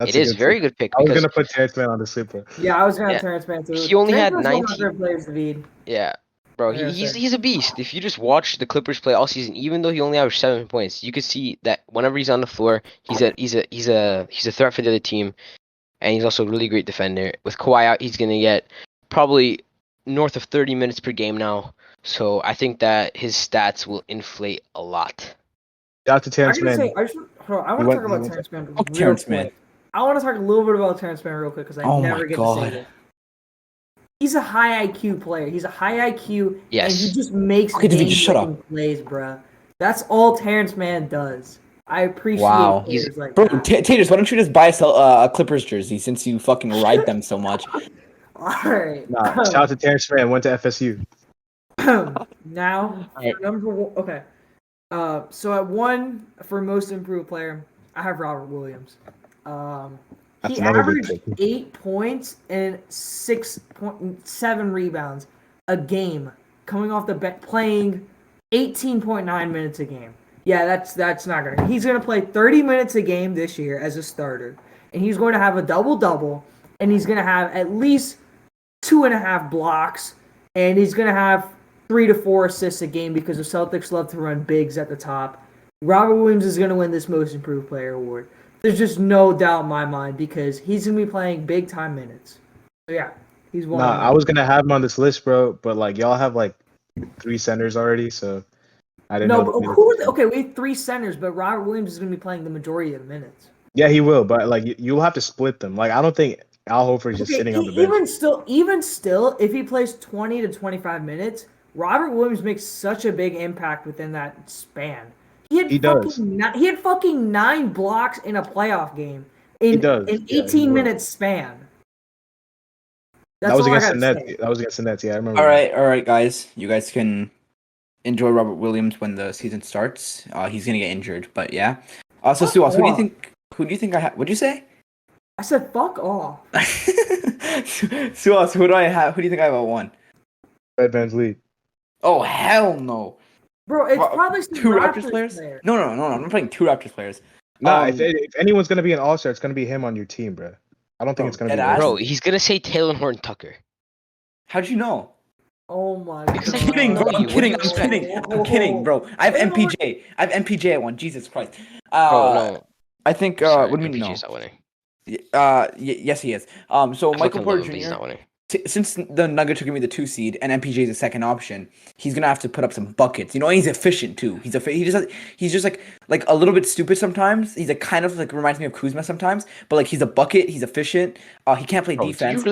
It is very good pick I was because gonna put Terrence Mann on the sleeper. Yeah, I was gonna Yeah. have Terrence Mann too. He only had Terrence Mann's one of my 19 favorite players, David. yeah, bro, Yeah, he's a beast. If you just watch the Clippers play all season, even though he only averaged 7 points, you could see that whenever he's on the floor, he's a threat for the other team, and he's also a really great defender. With Kawhi out, he's gonna get probably north of 30 minutes per game now. So I think that his stats will inflate a lot. Shout out to I Terrence gotta say, Mann. I want to talk about Terrence Mann real Terrence Mann. quick. I want to talk a little bit about Terrence Mann real quick because I Oh never my get to God. say this. He's a high IQ player. He's a high IQ, Yes. and he just makes Okay, David, just shut up. game-winning plays, bruh. That's all Terrence Mann does. I appreciate Wow. players like Bro, that. Taters, why don't you just buy a Clippers jersey since you fucking ride them so much? All right. Nah, shout out to Terrence Mann. Went to FSU. Now, Alright. number one. Okay. So at 1 for most improved player, I have Robert Williams. That's He another good averaged pick. 8 points and 6.7 rebounds a game, coming off the bench, playing 18.9 minutes a game. Yeah, that's not gonna. He's gonna play 30 minutes a game this year as a starter, and he's going to have a double-double, and he's gonna have at least 2.5 blocks, and he's gonna have 3 to 4 assists a game because the Celtics love to run bigs at the top. Robert Williams is gonna win this Most Improved Player award. There's just no doubt in my mind because he's gonna be playing big time minutes. So yeah, he's one. Nah, I was gonna have him on this list, bro, but like y'all have like 3 centers already, so I didn't No, know. but who? Okay, we have 3 centers, but Robert Williams is gonna be playing the majority of the minutes. Yeah, he will, but like you'll have to split them. Like I don't think Al Horford's just sitting on the bench. Even still, if he plays 20 to 25 minutes, Robert Williams makes such a big impact within that span. He does. He had fucking 9 blocks in a playoff game in does. an Yeah, 18 he will. minute span. That was all I against the gotta Nets. say. That was against the Nets. Yeah, I remember. all right, guys. You guys can enjoy Robert Williams when the season starts. He's gonna get injured, but yeah. So Fuck Suas, who do you off. think? Who do you think I have? What'd you say? I said fuck off. Suas, who do I have? Who do you think I have at 1? Fred VanVleet. Oh hell no! Bro, it's Well, probably some 2 Raptors players? player. No. I'm playing 2 Raptors players. Nah, Um, if anyone's gonna be an All-Star, it's gonna be him on your team, bro. I don't think Bro, it's gonna be. dead ass. Bro, he's gonna say Taylor Horton Tucker. How'd you know? Oh my Because god. I Kidding, bro. What I'm do you kidding. expect? I'm kidding, bro. I have MPJ. I have MPJ at 1. Jesus Christ. Bro, no. I think. Sorry, What do you mean no? MPJ's not winning. Yes, he is. So I Michael fucking Porter love him, but he's Jr. not winning. Since the Nuggets are giving me the 2 seed and MPJ is a second option, he's gonna have to put up some buckets. You know, and he's efficient too. He's just like a little bit stupid sometimes. He's like kind of like reminds me of Kuzma sometimes, but like he's a bucket. He's efficient. He can't play Bro, defense.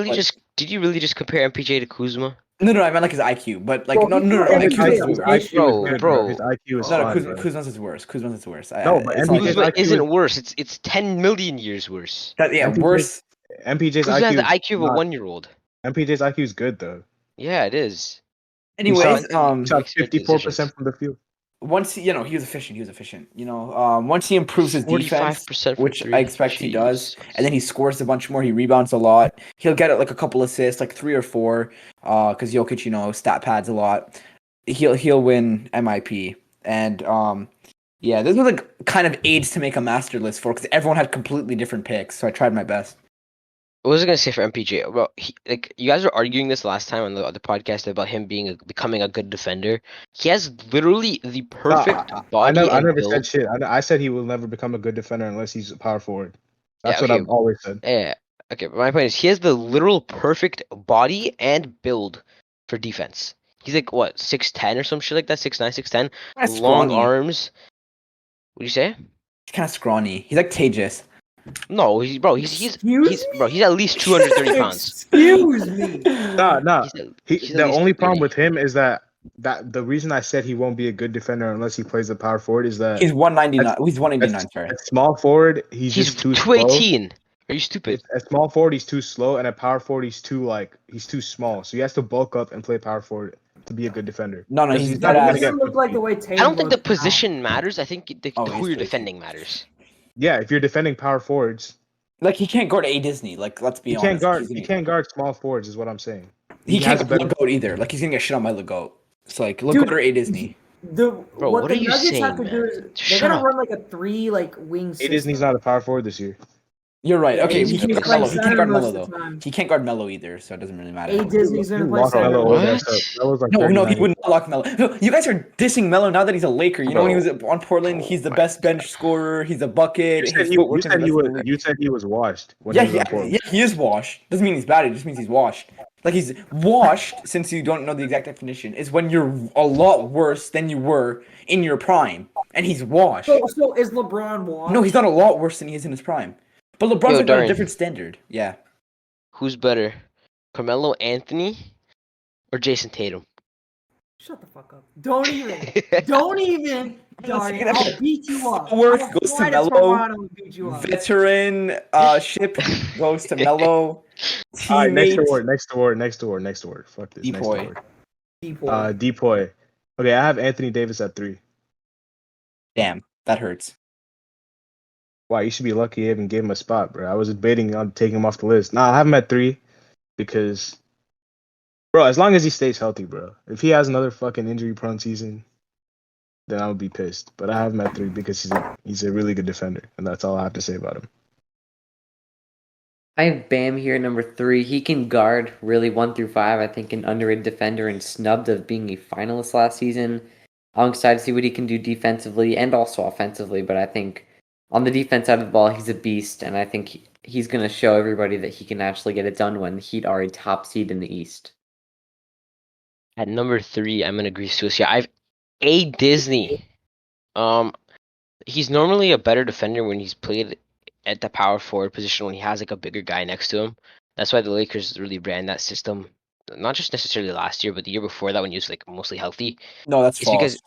Did you really just compare MPJ to Kuzma? No, I meant like his IQ, but like Bro, no. His MPJ Kuzma's is IQ is Bro, good, bro. His IQ is No, fine, bro. Kuzma's is worse. Kuzma's is worse. No, but it's MPJ all good. his Kuzma IQ isn't is- worse. It's 10 million years worse. Yeah, MPJ worse. MPJ's Kuzma has IQ. the IQ of a not- 1-year-old. MPJ's IQ is good though. Yeah, it is. Anyways, Shot Makes good 54% from the field. once he was efficient. He was efficient. Once he improves his defense, 45% from which three. I expect he does, Jesus. and then he scores a bunch more. He rebounds a lot. He'll get like a couple assists, like 3 or 4. Because Jokic, stat pads a lot. He'll win MIP, and yeah, this was like kind of aids to make a master list for because everyone had completely different picks. So I tried my best. What was I gonna say for MPJ? Well, you guys were arguing this last time on the other podcast about him becoming a good defender. He has literally the perfect I body never, I and never build. said shit. I said he will never become a good defender unless he's a power forward. That's Yeah, what okay. I've always said. Yeah. Okay, but my point is he has the literal perfect body and build for defense. He's like what, 6'10" or some shit like that, 6'9", 6'10", That's long scrawny. arms. What do you say? He's kind of scrawny. He's like Tejas. No, he's at least 230 pounds. Excuse me. Nah. He's at The least only problem 230. with him is that the reason I said he won't be a good defender unless he plays the power forward is that He's 199. He's 189. Sorry. at small forward he's He's just too slow. 218. Are you stupid? At small forward he's too slow, and at power forward he's too small. So he has to bulk up and play power forward to be a good defender. No, Because he's not dead gonna ass. He doesn't look like the way Tatum I don't think the looks now. position matters. I think he's who you're 218. defending matters. Yeah, if you're defending power forwards, Like he can't guard A Disney. Like let's be he honest. can't guard small forwards is what I'm saying. He has can't a better- Legoat either. Like he's gonna get shit on by Legoat. It's like Legoat or A Disney. Bro, What what the are you Nuggets saying, have to do man? is they're Shut gonna up. run like a 3 wing A system. Disney's not a power forward this year. You're right. Yeah, Okay, he's he can't guard playing Melo. He can't center guard most Melo of the though. time. He can't guard Melo either, so it doesn't really matter. A Disney's gonna You play lost center. Melo What? ass up. Melo's like No, he 39. would not lock Melo. No, you guys are dissing Melo now that he's a Laker. You know when he was on Portland, Oh he's the my best bench scorer. He's a bucket. You said His he, footwork is the best in the league. you said he was washed when Yeah, he was on Portland. he is washed. Doesn't mean he's bad. It just means he's washed. Like he's washed, since you don't know the exact definition, is when you're a lot worse than you were in your prime, and he's washed. So is LeBron washed? No, he's not a lot worse than he is in his prime. But LeBron's like on a Darian. different standard. Yeah. Who's better, Carmelo Anthony or Jason Tatum? Shut the fuck up. Don't even. Darian, I'll beat you up. Worth I'll goes to fly Melo. Toronto and beat you up. Veteran ship goes to Melo. All right, next Teammate. award. Fuck this. Next Depoy. award. Depoy. Depoy. Okay, I have Anthony Davis at 3. Damn, that hurts. Wow, you should be lucky I even gave him a spot, bro. I was debating on taking him off the list. Nah, I have him at 3 because, bro, as long as he stays healthy, bro. If he has another fucking injury-prone season, then I would be pissed. But I have him at 3 because he's a really good defender, and that's all I have to say about him. I have Bam here, number 3. He can guard really 1 through 5. I think an underrated defender and snubbed of being a finalist last season. I'm excited to see what he can do defensively and also offensively, but I think on the defense side of the ball, he's a beast, and I think he's going to show everybody that he can actually get it done when the Heat are a top seed in the East. At number 3, I'm gonna agree with Susia. I have A Disney. He's normally a better defender when he's played at the power forward position when he has like a bigger guy next to him. That's why the Lakers really ran that system. Not just necessarily last year, but the year before that when he was like mostly healthy. No, that's It's false. because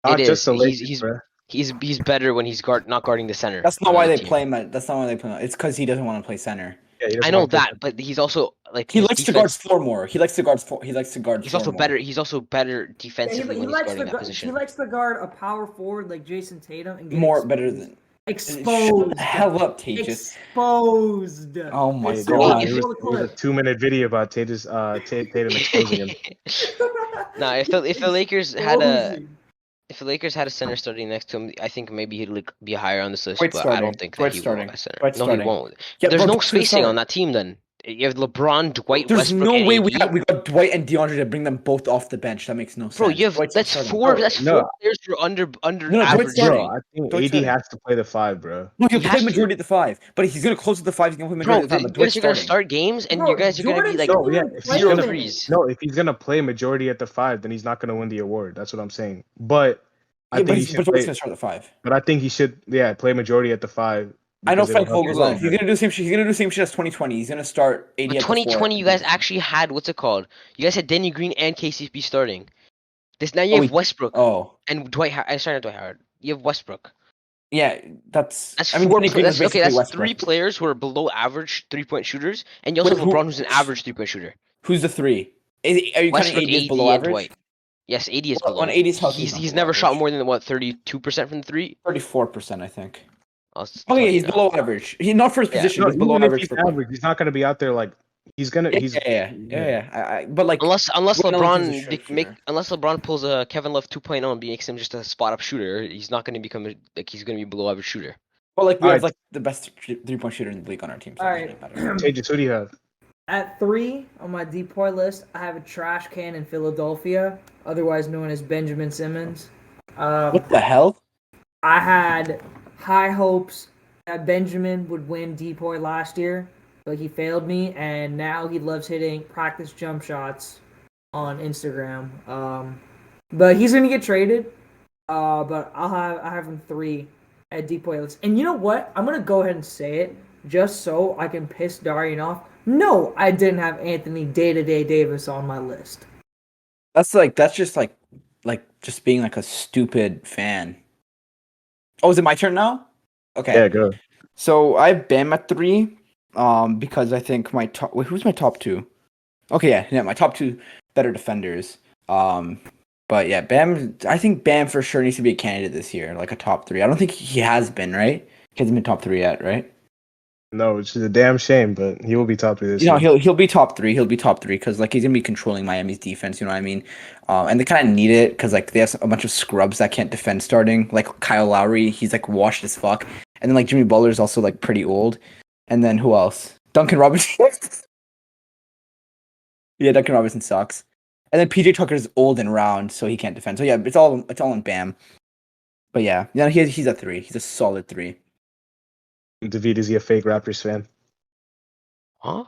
Not it just is. the Lakers, bro. He's better when he's not guarding the center. That's not on why the they team. play him. That's not why they play him. It's because he doesn't want to play center. Yeah, he doesn't I know want to play that, but he's also like He his likes to guard defense- 4 more. He likes to guard 4. He likes to guard. He's 4 also more. better. He's also better Yeah, defensively when he's guarding that he position. likes to guard a power forward like Jason Tatum and get More better than. exposed. Shut the hell up, Tejas. Exposed. Oh my Hey, god. there was a 2-minute video about Tatum exposing him. Nah, if the Lakers had Exposing. a center starting next to him, I think maybe he'd be higher on this list. Dwight but I starting. don't think that Dwight he starting. will at center. Dwight No, starting. he won't. Yeah, There's bro, no Dwight's gonna spacing start. on that team. Then you have LeBron, Dwight, There's Westbrook, no and way AD. we got Dwight and DeAndre to bring them both off the bench. That makes no sense. Bro, you have Dwight's that's starting. four. That's No. 4 players who are under No, average. Dwight's starting. Bro, I think Dwight's AD starting. has to play the 5, bro. No, he'll He play has to. majority at the 5, but he's gonna close at the 5. He's gonna play Bro, majority at the time. you But Dwight's guys are gonna starting. start games, and Bro, you guys are gonna be Jordan's like still No, yeah, gonna if play he's zero gonna him. threes. No, if he's gonna play majority at the 5, then he's not gonna win the award. That's what I'm saying. But I Yeah, think he should Dwight's play. gonna start at the 5. But I think he should, play majority at the 5. I know because Frank it'll help Vogel's him. on. He's gonna do the same shit. He's gonna do the same shit as 2020. He's gonna start 80 But at the 4. 2020, you guys actually had what's it called? You guys had Danny Green and KCP starting. This now you Oh, have Westbrook Oh, and Dwight. Sorry, not Dwight Howard. You have Westbrook. yeah, that's. That's I mean, four. Danny Green was That's, okay, basically that's Westbrook. 3 players who are below average 3-point shooters, and you also Wait, have LeBron, who's an average 3-point shooter. Who's the 3? Are you counting Westbrook, AD as AD, below and average? Dwight. Yes, AD is Well, below. when AD is healthy, he's not he's below never shot average. more than what 32% from the three. 34%, I think. I'll Oh tell yeah, you he's now. below average. He's not for his Yeah. position. No, He's below even if average he's for average, he's not gonna be out there like he's gonna. But like Unless Gwen Ellington's a LeBron unless LeBron pulls a Kevin Love 2.0 and makes him just a spot up shooter, he's not going to become he's going to be below average shooter. Well, like we All have right. like the best 3-point shooter in the league on our team. So All it right. doesn't matter. Tejas, who do you have? At 3 on my DPOY list, I have a trash can in Philadelphia, otherwise known as Benjamin Simmons. What the hell? I had high hopes that Benjamin would win DPOY last year, but he failed me, and now he loves hitting practice jump shots on Instagram. But he's gonna get traded. But I have him 3 at DPOY list. And you know what? I'm gonna go ahead and say it just so I can piss Darian off. No, I didn't have Anthony Day-to-Day Davis on my list. That's just just being like a stupid fan. Oh, is it my turn now? Okay. Yeah, go. So I have Bam at 3, because I think my top. Wait, who's my top 2? Okay, yeah, my top 2 better defenders. But yeah, Bam. I think Bam for sure needs to be a candidate this year, like a top 3. I don't think he has been, right? He hasn't been top 3 yet, right? No, it's a damn shame, but he will be top 3 this You know, year. he'll be top 3. He'll be top 3 because like he's gonna be controlling Miami's defense. You know what I mean? And they kind of need it because like they have a bunch of scrubs that can't defend starting. Like Kyle Lowry, he's like washed as fuck. And then like Jimmy Butler's also like pretty old. And then who else? Duncan Robinson. Yeah, Duncan Robinson sucks. And then PJ Tucker's old and round, so he can't defend. So yeah, it's all in Bam. But yeah, he's a 3. He's a solid 3. David, is he a fake Raptors fan? Huh?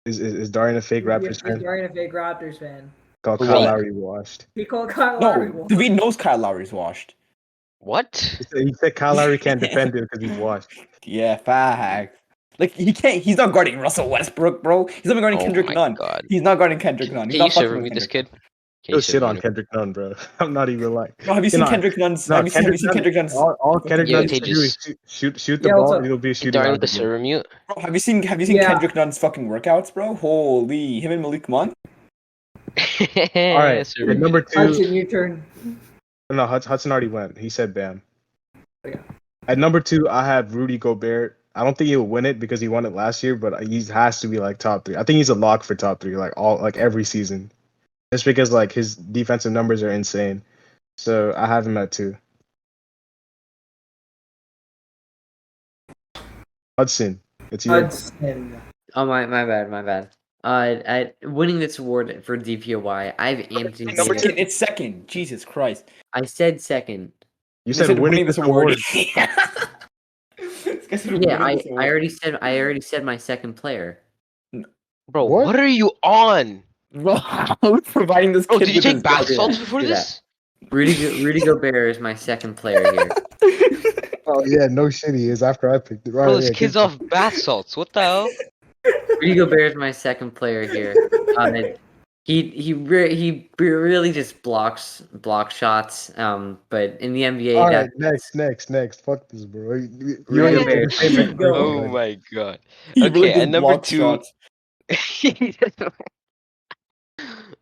Is Darian a fake Raptors He's fan? Darian a fake Raptors fan. Called For Kyle what? Lowry washed. He called Kyle Lowry. No, David knows Kyle Lowry's washed. What? He said Kyle Lowry can't defend him because he's washed. Yeah, fact. Like he can't. He's not guarding Russell Westbrook, bro. He's not guarding Oh Kendrick my Nunn. God. He's not guarding Kendrick Nunn. He's Can you not fucking serve with me this Kendrick. kid? He'll shit on Kendrick Nunn, bro. I'm not even like. Bro, have you seen Kendrick Nunn's? No, have you seen Kendrick Nunn's? All Kendrick Yo, Nunn needs to do is shoot the Yeah, what's ball. up? And he'll be Hey, shooting Darn out with the of the game. server mute. Bro, have you seen Yeah. Kendrick Nunn's fucking workouts, bro? Holy, him and Malik Monk. All right, Server at mute. number 2. Hudson, your turn. No, Hudson already went. He said Bam. Yeah. At number 2, I have Rudy Gobert. I don't think he'll win it because he won it last year, but he has to be like top 3. I think he's a lock for top 3, like every season, just because like his defensive numbers are insane. So I have him at 2. Hudson, it's you. Hudson. Oh my bad. Winning this award for DPOY, I have Anthony Number Davis. two. It's second. Jesus Christ. I said second. You said winning this award. This guy said Yeah, winning this award. I already said my second player. Bro, What? what are you on? Bro, who's providing this Bro, kid did you with take his bath budget? salts before Do that. this? Rudy Gobert is my second player here. Oh yeah, no shit, he is. After I picked it, right? Bro, this yeah, kid's good. off bath salts. What the hell? Rudy Gobert is my second player here. He really just blocks shots. But in the NBA, All that right, next. Fuck this, bro. You Rudy don't get Gobert. to say Go. Oh my god. He Okay, really just and number blocks 2. shots.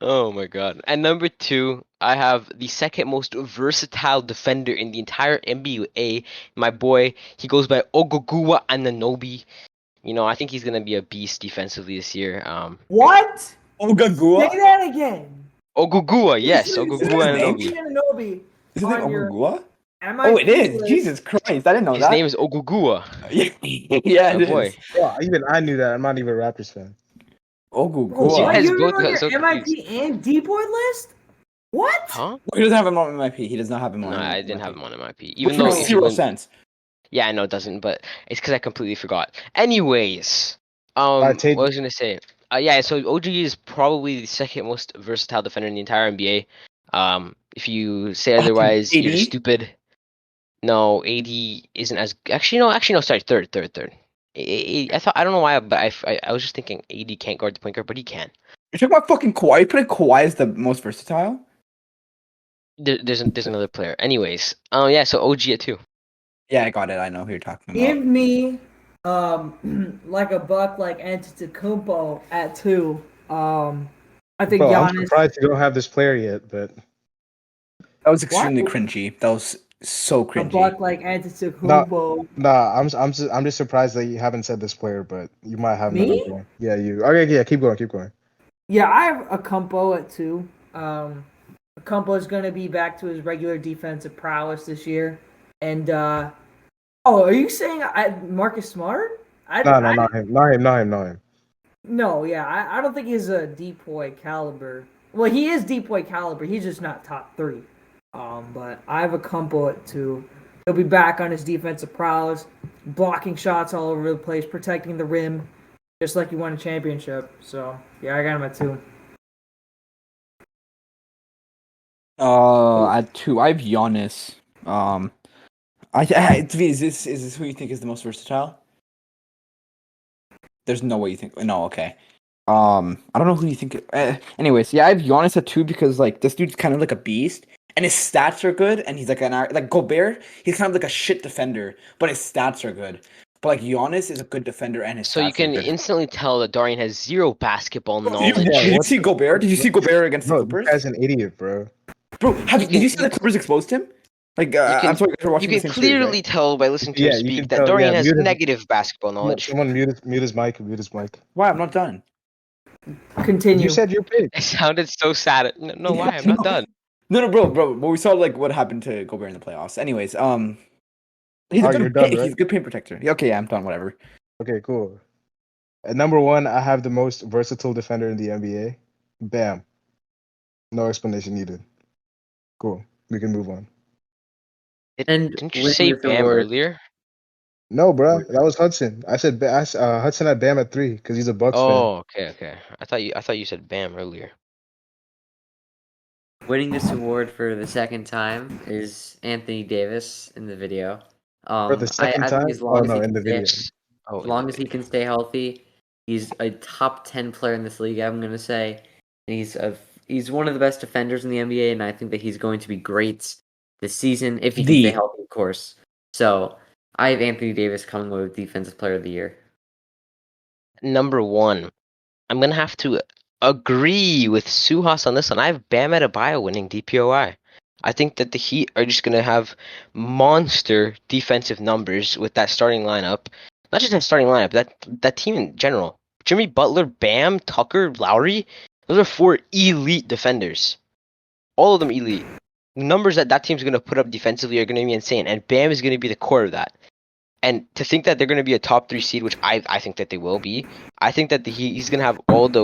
Oh my god. And number 2, I have the second most versatile defender in the entire NBA. My boy, he goes by Ogugua Anunoby. You know, I think he's gonna be a beast defensively this year. What? Ogagua? Say that again. Ogugua, yes, Say Ogugua his Anunoby. Anunoby Is his name on your Ogagua? MIP Oh, it is. list. Jesus Christ. I didn't know His that. name is Ogugua. Yeah, My it boy. is. Well, even I knew that. I'm not even a Raptors fan. Bro, Ogagua. You what? guys You both on got your so MIP and D-board list? What? Huh? He doesn't have him on MIP. He does not have him on No, MIP. I didn't have him on MIP. Which Even though makes if you zero went, sense. yeah, I know it doesn't, but it's because I completely forgot. Anyways, Tate- what was I gonna say? Yeah, so OG is probably the second most versatile defender in the entire NBA. If you say otherwise, you're AD? stupid. No, AD isn't as actually no. Sorry, third. I don't know why, but I was just thinking AD can't guard the point guard, but he can. You're talking about fucking Kawhi. You putting Kawhi as the most versatile? There's another player. Anyways, yeah, so OG at 2. Yeah, I got it. I know who you're talking Give about. me like a buck like Antetokounmpo at 2. I think Bro, I'm Giannis. surprised you don't have this player yet, but That was extremely What? cringy. That was so A cringy. buck like No, Antetokounmpo. nah. I'm just surprised that you haven't said this player, but you might have him at Me? number one. Yeah, you. Okay, yeah. Keep going. Keep going. Yeah, I have a Kumpo at 2. Kumpo is going to be back to his regular defensive prowess this year. And are you saying Marcus Smart? No, not him. Not him. Not him. Not him. No, yeah, I don't think he's a Depoy caliber. Well, he is Depoy caliber. He's just not top 3. But I have a Kumpo at 2. He'll be back on his defensive prowess, blocking shots all over the place, protecting the rim, just like he won a championship. So yeah, I got him at 2. At 2, I have Giannis. Is this who you think is the most versatile? There's no way you think. No, okay. I don't know who you think. Anyways, yeah, I have Giannis at 2 because like this dude's kind of like a beast, and his stats are good, and he's like Gobert. He's kind of like a shit defender, but his stats are good. But like Giannis is a good defender, and his So stats you can are good. instantly tell that Dorian has zero basketball Did knowledge. you what see Gobert? Did you see Gobert against the Bro, this Clippers? guy's an idiot, bro. Bro, did you can- see the Clippers exposed him? Like, can- I'm sorry, you guys are You watching the can same series, clearly right? tell by listening to Yeah, him you speak can that tell. Dorian Yeah, has mute his, negative basketball knowledge. someone mute his mic. Mute his mic. Why? I'm not done. Continue. You said your pick. It sounded so sad. No, why? I'm not done. No, bro. But we saw like what happened to Gobert in the playoffs. Anyways, he's a Oh, good you're done, he's right? a good paint protector. Yeah, okay, yeah, I'm done. Whatever. Okay, cool. At number 1, I have the most versatile defender in the NBA. Bam. No explanation needed. Cool. We can move on. And Didn't you with say this Bam award, earlier? No, bro, that was Hudson. I said Hudson at Bam at 3 because he's a Bucks fan. Oh, okay. I thought you said Bam earlier. winning this award for the second time is Anthony Davis in the video. For the second I time? think as Oh long as no, he in can the stay, video. Oh, as long as he can stay healthy, he's a top 10 player in this league. I'm gonna say, and he's one of the best defenders in the NBA, and I think that he's going to be great this season if he can stay healthy, of course. So I have Anthony Davis coming away with Defensive Player of the Year. Number 1. I'm gonna have to agree with Suhas on this one. I have Bam Adebayo winning DPOI. I think that the Heat are just gonna have monster defensive numbers with that starting lineup. Not just that starting lineup, that team in general. Jimmy Butler, Bam, Tucker, Lowry. Those are 4 elite defenders. All of them elite. The numbers that team's gonna put up defensively are gonna be insane, and Bam is gonna be the core of that. And to think that they're going to be a top 3 seed, which I think that they will be, I think that he's going to have all the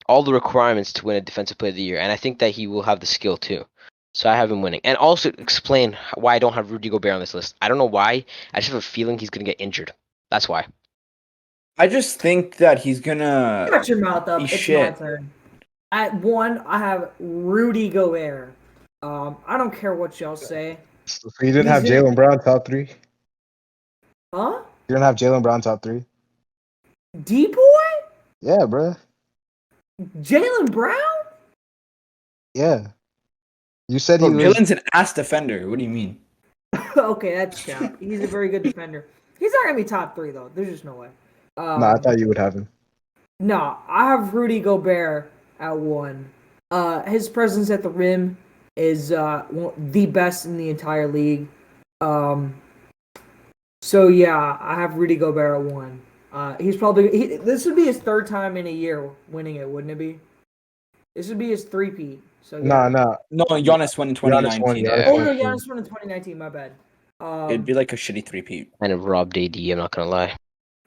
all the requirements to win a Defensive Player of the Year, and I think that he will have the skill too. So I have him winning. And also explain why I don't have Rudy Gobert on this list. I don't know why. I just have a feeling he's going to get injured. That's why. I just think that he's gonna. Shut your mouth up. Be It's shit. my turn. At 1, I have Rudy Gobert. I don't care what y'all say. So you didn't have He's in- Jalen Brown top 3? Huh? You didn't have Jalen Brown top 3? D-boy? Yeah, bro. Jalen Brown? Yeah. You said Bro, he was. Jalen's an ass defender. What do you mean? Okay, that's cap. He's a very good defender. He's not gonna be top 3 though. There's just no way. No, I thought you would have him. No, I have Rudy Gobert at 1. His presence at the rim is the best in the entire league. So yeah, I have Rudy Gobert at 1. He's probably this would be his 3rd time in a year winning it, wouldn't it be? This would be his 3-peat. So yeah. No. No, Giannis won in Giannis won, 2019. yeah. Oh no, Giannis won in 2019. My bad. It'd be like a shitty 3-peat. Kind of robbed AD, I'm not going to lie.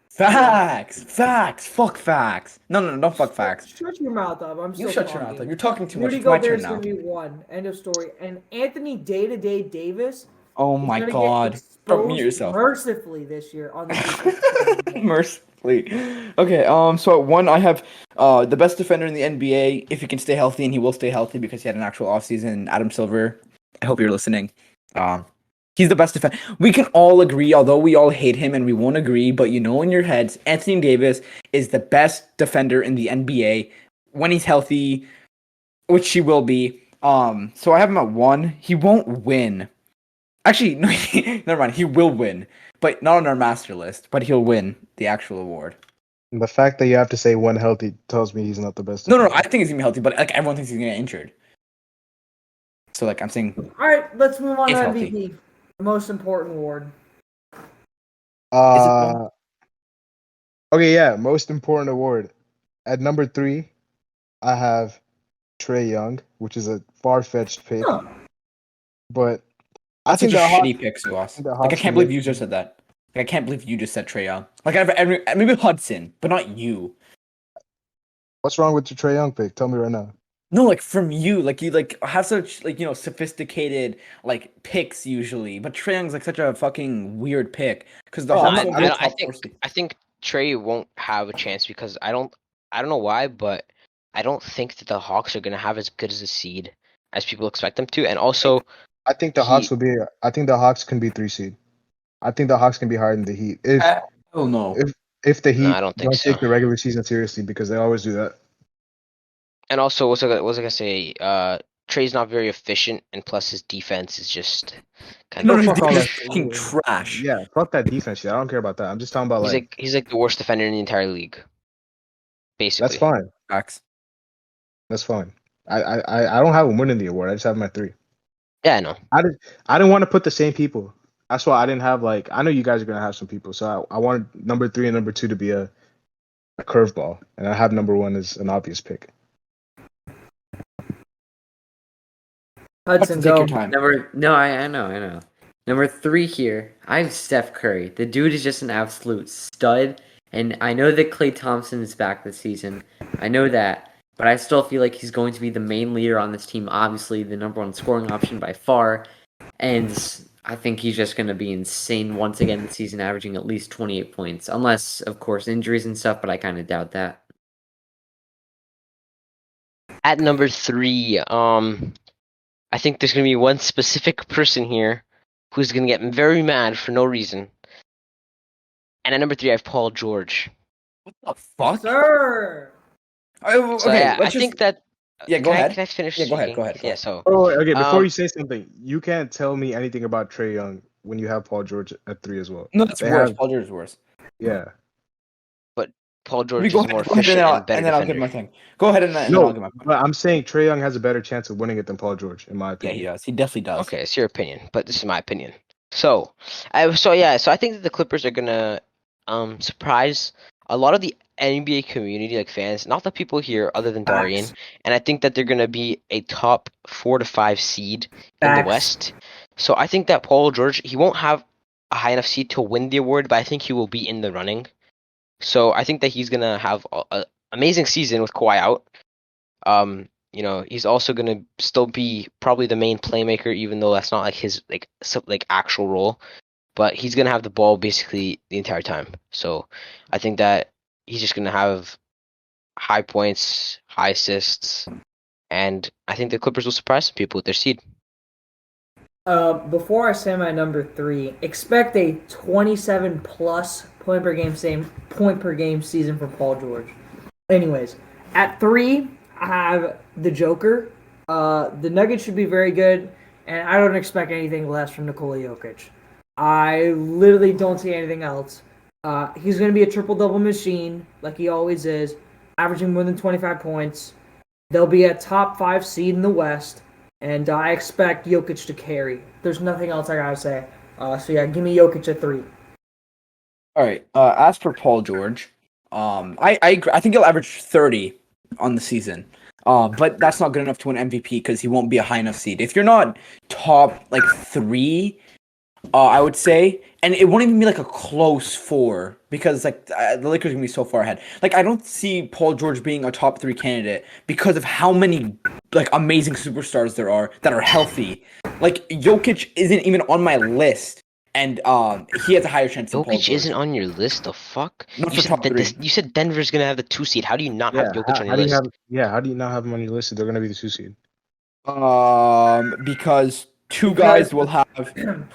Facts. Fuck facts. No, don't fuck facts. Shut your mouth up. I'm still You shut your mouth talking. up. You're talking too much. Rudy It's my Gobert turn is now. going to be 1. End of story. And Anthony Day-to-Day Davis Oh is my gonna god. get Bro, mute exposed yourself. mercifully this year on the defense. Mercifully. Okay, so at 1 I have the best defender in the NBA if he can stay healthy, and he will stay healthy because he had an actual offseason. Adam Silver. I hope you're listening. He's the best defender. We can all agree, although we all hate him and we won't agree, but you know in your heads, Anthony Davis is the best defender in the NBA when he's healthy, which he will be. So I have him at 1. He won't win. Actually, no, never mind. He will win, but not on our master list. But he'll win the actual award. The fact that you have to say 1 healthy tells me he's not the best. No, I think he's gonna be healthy, but like everyone thinks he's gonna get injured. So like I'm saying, All right, let's move on If to healthy. MVP, the most important award. Uh, okay, yeah, most important award. At number 3, I have Trae Young, which is a far-fetched pick, Huh. but I that's such think a the Hawks. shitty pick, Sauce. the Like I Hawks can't can believe make- you just said that. Like I can't believe you just said Trae Young. Like maybe Hudson, but not you. What's wrong with your Trae Young pick? Tell me right now. No, like from you, like you like have such like sophisticated like picks usually, but Trae Young's like such a fucking weird pick because the Oh, Hawks I'm- won't I be a don't- top 4 seed. I think Trey won't have a chance because I don't know why, but I don't think that the Hawks are gonna have as good as a seed as people expect them to, and also I think the Hawks will be. I think the Hawks can be 3 seed. I think the Hawks can be higher than the Heat Oh no. if the Heat I don't think take so. the regular season seriously, because they always do that. And also, what was I gonna say? Trey's not very efficient, and plus his defense is just kind No, of. his fuck all defense that is fucking shit. trash. Yeah, fuck that defense shit. I don't care about that. I'm just talking about He's like the worst defender in the entire league, basically. that's fine. Facts. That's fine. I don't have him winning the award. I just have my 3. Yeah, I know. I didn't want to put the same people. That's why I didn't have I know you guys are gonna have some people, so I wanted number 3 and number 2 to be a curveball, and I have number 1 as an obvious pick. Hudson, Take go. your time. I know. Number 3 here, I have Steph Curry. The dude is just an absolute stud, and I know that Klay Thompson is back this season. I know that, but I still feel like he's going to be the main leader on this team. Obviously, the number 1 scoring option by far, and I think he's just going to be insane once again this season, averaging at least 28 points, unless of course injuries and stuff. But I kind of doubt that. At number 3, I think there's gonna be one specific person here who's gonna get very mad for no reason. And at number 3, I have Paul George. What the fuck? Sir. Okay, So yeah, I let's think just. that. Yeah, go ahead. Can I finish? Yeah, go ahead, speaking? go ahead, go Yeah. ahead. So Oh, okay. Before you Um, say something, you can't tell me anything about Trae Young when you have Paul George at 3 as well. No, that's They worse. have- Paul George is worse. Yeah. Paul Let me George go is more ahead, and then efficient and better and then I'll give defender. my thing. Go ahead and then I'll No, give my point. but I'm saying Trae Young has a better chance of winning it than Paul George, in my Yeah, opinion. he does. He definitely does. Okay, it's your opinion, but this is my opinion. So I think that the Clippers are gonna surprise a lot of the NBA community, like fans, not the people here other than Darian, Facts. and I think that they're gonna be a top 4 to 5 seed in the Facts. West. So I think that Paul George, he won't have a high enough seed to win the award, but I think he will be in the running. So I think that he's gonna have an amazing season with Kawhi out. He's also gonna still be probably the main playmaker, even though that's not like his actual role. But he's gonna have the ball basically the entire time. So I think that he's just gonna have high points, high assists, and I think the Clippers will surprise some people with their seed. Before I say my number 3, expect a 27 plus point per game season for Paul George. Anyways, at 3, I have the Joker. The Nuggets should be very good, and I don't expect anything less from Nikola Jokic. I literally don't see anything else. He's going to be a triple-double machine, like he always is, averaging more than 25 points. They'll be a top 5 seed in the West, and I expect Jokic to carry. There's nothing else I gotta say. So yeah, give me Jokic at 3. All right. As for Paul George, I agree. I think he'll average 30 on the season. But that's not good enough to win MVP because he won't be a high enough seed. If you're not top 3, I would say, and it won't even be like a close 4 because the Lakers are gonna be so far ahead. Like I don't see Paul George being a top 3 candidate because of how many amazing superstars there are that are healthy. Like Jokic isn't even on my list, and he has a higher chance than Paul Jokic George. isn't on your list. The fuck? Not You for said top 3. you said Denver's gonna have the 2 seed. How do you not have Jokic on your how do you list? how do you not have him on your list if they're gonna be the 2 seed? Because two guys will have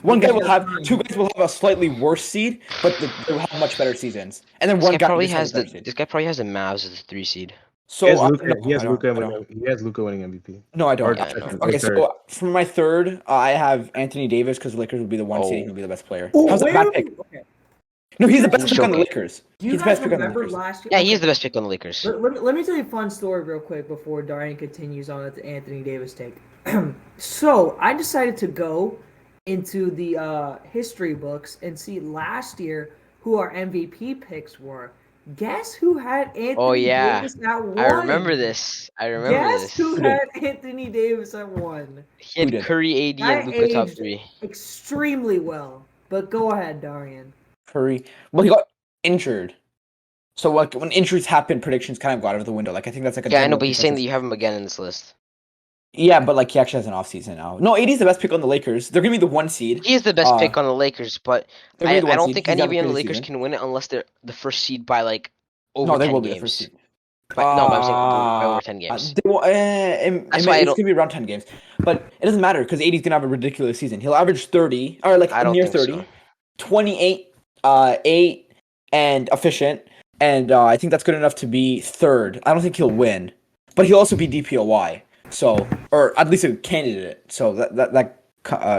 one guy will have two guys will have a slightly worse seed, but they'll have much better seasons. And then This one guy guy probably just has a better seed. this guy probably has the Mavs as the 3 seed. So He has no, Luka. He has I don't- Luka I don't. winning. He has Luka winning MVP. No, I don't. Yeah, I know. Okay, Third. so for my third, I have Anthony Davis because the Lakers will be the 1 seed. Oh. He'll be the best player. Oh, How's that a bad pick? Okay. No, he's the He's best pick on the joking. Lakers. Do you He's the guys best pick on the remember Lakers. last year? Yeah, Okay. he's the best pick on the Lakers. Let me tell you a fun story real quick before Darian continues on with the Anthony Davis take. So I decided to go into the history books and see last year who our MVP picks were. Guess who had Anthony Oh yeah, Davis at one? I remember this. Guess who Who did? had Anthony Davis at one? He had Who did? Curry, AD, Guy and Luka top aged 3. extremely well. But go ahead, Darian. Curry. Well, he got injured. So like when injuries happen, predictions kind of go out of the window. Like I think that's like a Yeah, I know, general but he's saying that consensus. you have him again in this list. Yeah, but like he actually has an offseason now. No, AD's the best pick on the Lakers. They're gonna be the 1 seed. He is the best pick on the Lakers, but They're gonna I be the 1 don't seed. think He's gonna have anybody a on the crazy Lakers season. can win it unless they're the first seed by like over No, they 10 will be the games. first seed. But no, but I'm saying by over 10 games. They will, That's why I it's don't. gonna be around 10 games, but it doesn't matter because AD's gonna have a ridiculous season. He'll average 30 or like I don't near think 30, so. 28, 8, and efficient, and I think that's good enough to be third. I don't think he'll win, but he'll also be DPOY. So, or at least a candidate. So that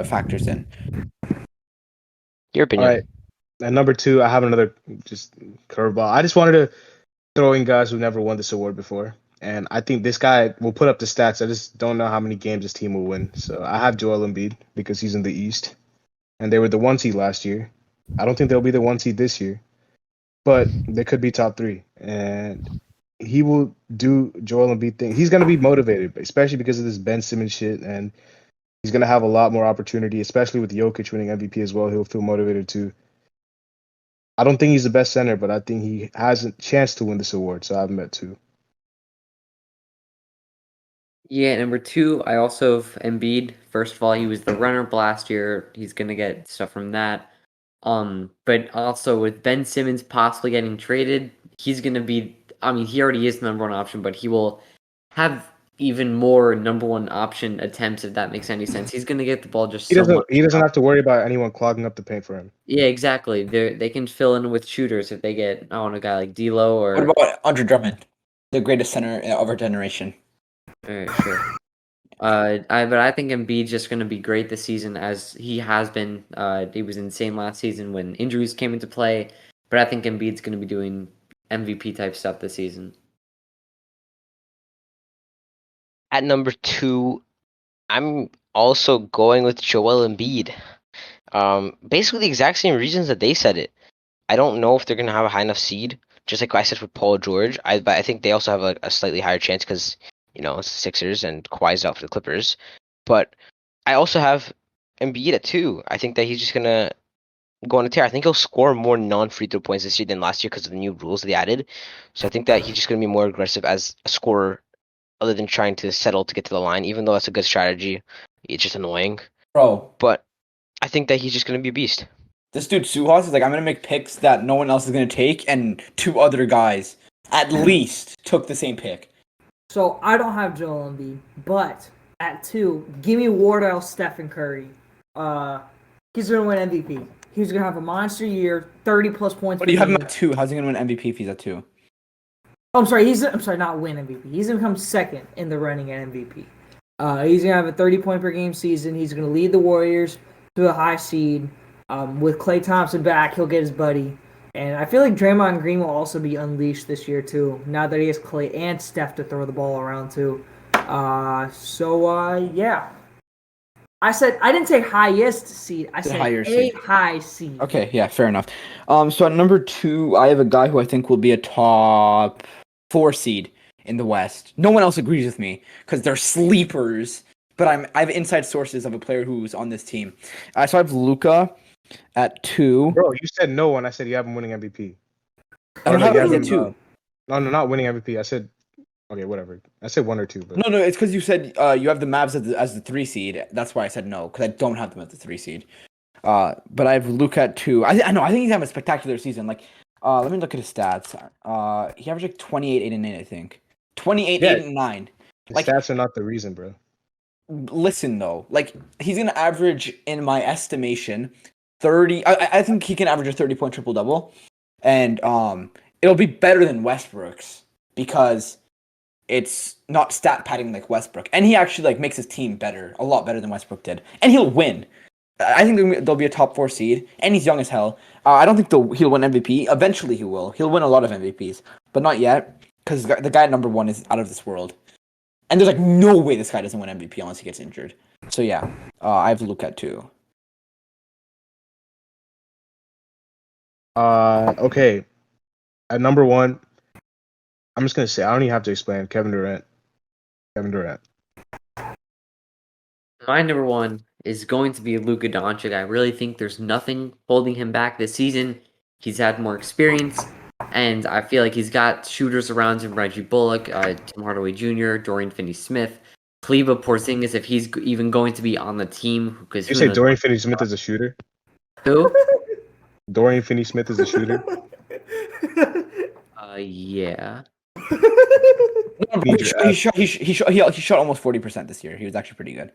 factors in. Your All opinion. right. At number 2, I have another just curveball. I just wanted to throw in guys who never won this award before. And I think this guy will put up the stats. I just don't know how many games this team will win. So I have Joel Embiid because he's in the East. And they were the 1 seed last year. I don't think they'll be the 1 seed this year. But they could be top 3. And he will do Joel Embiid thing. He's going to be motivated, especially because of this Ben Simmons shit. And he's going to have a lot more opportunity, especially with Jokic winning MVP as well. He'll feel motivated too. I don't think he's the best center, but I think he has a chance to win this award. So I have him at 2. Yeah, number 2, I also have Embiid. First of all, he was the runner-up last year. He's gonna get stuff from that. But also with Ben Simmons possibly getting traded, he's gonna be. I mean, he already is the number 1 option, but he will have even more number 1 option attempts if that makes any sense. He's gonna get the ball just He so doesn't. much. He doesn't have to worry about anyone clogging up the paint for him. Yeah, exactly. They can fill in with shooters if they get a guy like D'Lo or. What about Andre Drummond, the greatest center of our generation? All right, sure. But I think Embiid's just going to be great this season as he has been. He was insane last season when injuries came into play, but I think Embiid's going to be doing MVP type stuff this season. At number 2, I'm also going with Joel Embiid. Basically the exact same reasons that they said it. I don't know if they're gonna have a high enough seed, just like I said for Paul George. But I think they also have a slightly higher chance because it's the Sixers and Kawhi's out for the Clippers. But I also have Embiid at 2. I think that he's just gonna go on a tear. I think he'll score more non-free throw points this year than last year because of the new rules they added. So I think that he's just gonna be more aggressive as a scorer, other than trying to settle to get to the line. Even though that's a good strategy, it's just annoying. Bro, But I think that he's just gonna be a beast. this dude Suhas is like, I'm gonna make picks that no one else is gonna take, and 2 other guys at least took the same pick. So I don't have Joel Embiid, but at 2, give me Wardell Stephen Curry. He's gonna win MVP. He's gonna have a monster year, 30+ points. But do you have him at 2? How's he gonna win MVP if he's at 2? Oh, I'm sorry, not win MVP. He's gonna come second in the running at MVP. He's gonna have a 30-point per game season. He's gonna lead the Warriors to a high seed. With Klay Thompson back, he'll get his buddy. And I feel like Draymond Green will also be unleashed this year too. Now that he has Klay and Steph to throw the ball around too. Yeah. I didn't say highest seed. I said higher a seed. high seed. Okay, yeah, fair enough. So at number 2, I have a guy who I think will be a top 4 seed in the West. No one else agrees with me because they're sleepers. But I have inside sources of a player who's on this team. So I have Luka at 2. Bro, you said no when I said you have him winning MVP. I don't no, have you him have at him, 2. No, not winning MVP. I said okay, whatever. I said 1 or 2, but No, it's because you said you have the Mavs as the 3 seed. That's why I said no, because I don't have them at the 3 seed. But I have Luka at 2. I know. I think he's having a spectacular season. Like, let me look at his stats. He averaged like 28, 8, and 8. I think 28, Yeah. 8, and 9. the Like, stats are not the reason, bro. listen though, like he's gonna average, in my estimation, 30. I think he can average a 30-point triple double, and it'll be better than Westbrook's because it's not stat padding like Westbrook, and he actually like makes his team better, a lot better than Westbrook did, and he'll win. I think they'll be a top 4 seed, and he's young as hell. I don't think he'll win MVP. Eventually, he will. He'll win a lot of MVPs, but not yet because the guy number 1 is out of this world, and there's like no way this guy doesn't win MVP unless he gets injured. So yeah, I have to look at 2. Okay. At number 1, I'm just gonna say I don't even have to explain. Kevin Durant. Kevin Durant. My number 1 is going to be Luka Doncic. I really think there's nothing holding him back this season. He's had more experience, and I feel like he's got shooters around him: Reggie Bullock, Tim Hardaway Jr., Dorian Finney-Smith, Kleber Porzingis, if he's even going to be on the team. Because You say Dorian Finney-Smith is a shooter? Who? Dorian Finney-Smith is a shooter? Yeah. He shot almost 40% this year. He was actually pretty good.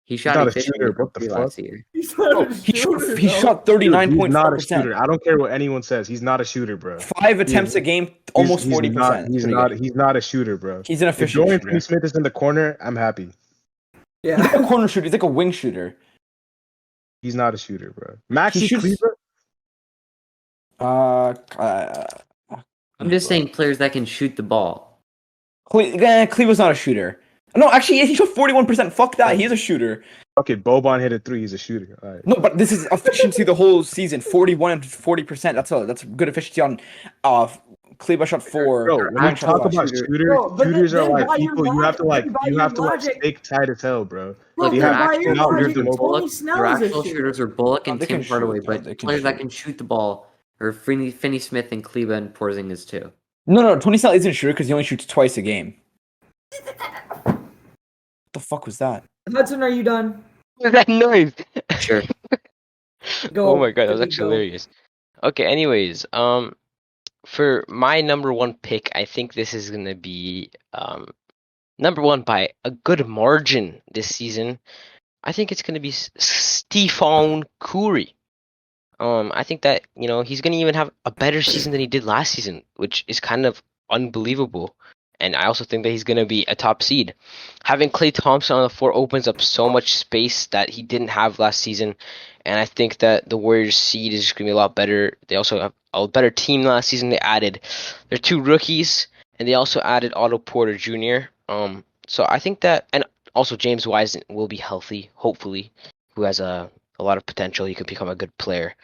He shot not a efficiently shooter. What the fuck? last year. He's not a shooter, He though. shot Dude, he's not a 39.4%. shooter. I don't care what anyone says. He's not a shooter, bro. 5 attempts a game, almost 40%. He's not a shooter, bro. He's an If efficient Dorian shooter. Finney-Smith is in the corner, I'm happy. He's Yeah. like a corner shooter. He's like a wing shooter. He's not a shooter, bro. Maxi shoots- Kleber? I'm just saying players that can shoot the ball. Cleveland's not a shooter. No, actually, he shot 41%. Fuck that. He's a shooter. Okay, Boban hit a 3. He's a shooter. All right. No, but this is efficiency the whole season. 41 and 40%. That's good efficiency on. Cleveland shot 4. Bro, when you talk about shooters, Bro, but shooters then are like by your people you have to like logic- you have to like logic- stake tight as hell, bro. Look, You their have by to your not logic, use the Tony mobile. Snell Their is a actual shooter. shooters are Bullock and they Tim can Hardaway, shoot, but they can players that shoot. can shoot the ball are Finney-Smith and Kleber and Porzingis too. No, Tony Snell isn't a shooter because he only shoots twice a game. What the fuck was that? Hudson, are you done? What is that noise? Sure. Go. Oh my god, that was Go. actually hilarious. Okay, anyways, for my number 1 pick, I think this is gonna be number 1 by a good margin this season. I think it's gonna be Stefan Curry. I think that he's gonna even have a better season than he did last season, which is kind of unbelievable. And I also think that he's gonna be a top seed. Having Klay Thompson on the floor opens up so much space that he didn't have last season, and I think that the Warriors seed is just gonna be a lot better. They also have a better team last season. They added their 2 rookies, and they also added Otto Porter Jr. So I think that, and also James Wiseman will be healthy, hopefully, who has a lot of potential. He could become a good player.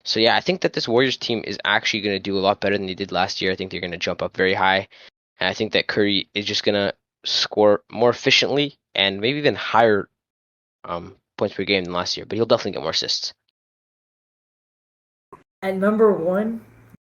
So yeah, I think that this Warriors team is actually going to do a lot better than they did last year. I think they're going to jump up very high. And I think that Curry is just going to score more efficiently and maybe even higher points per game than last year. But he'll definitely get more assists. At number 1,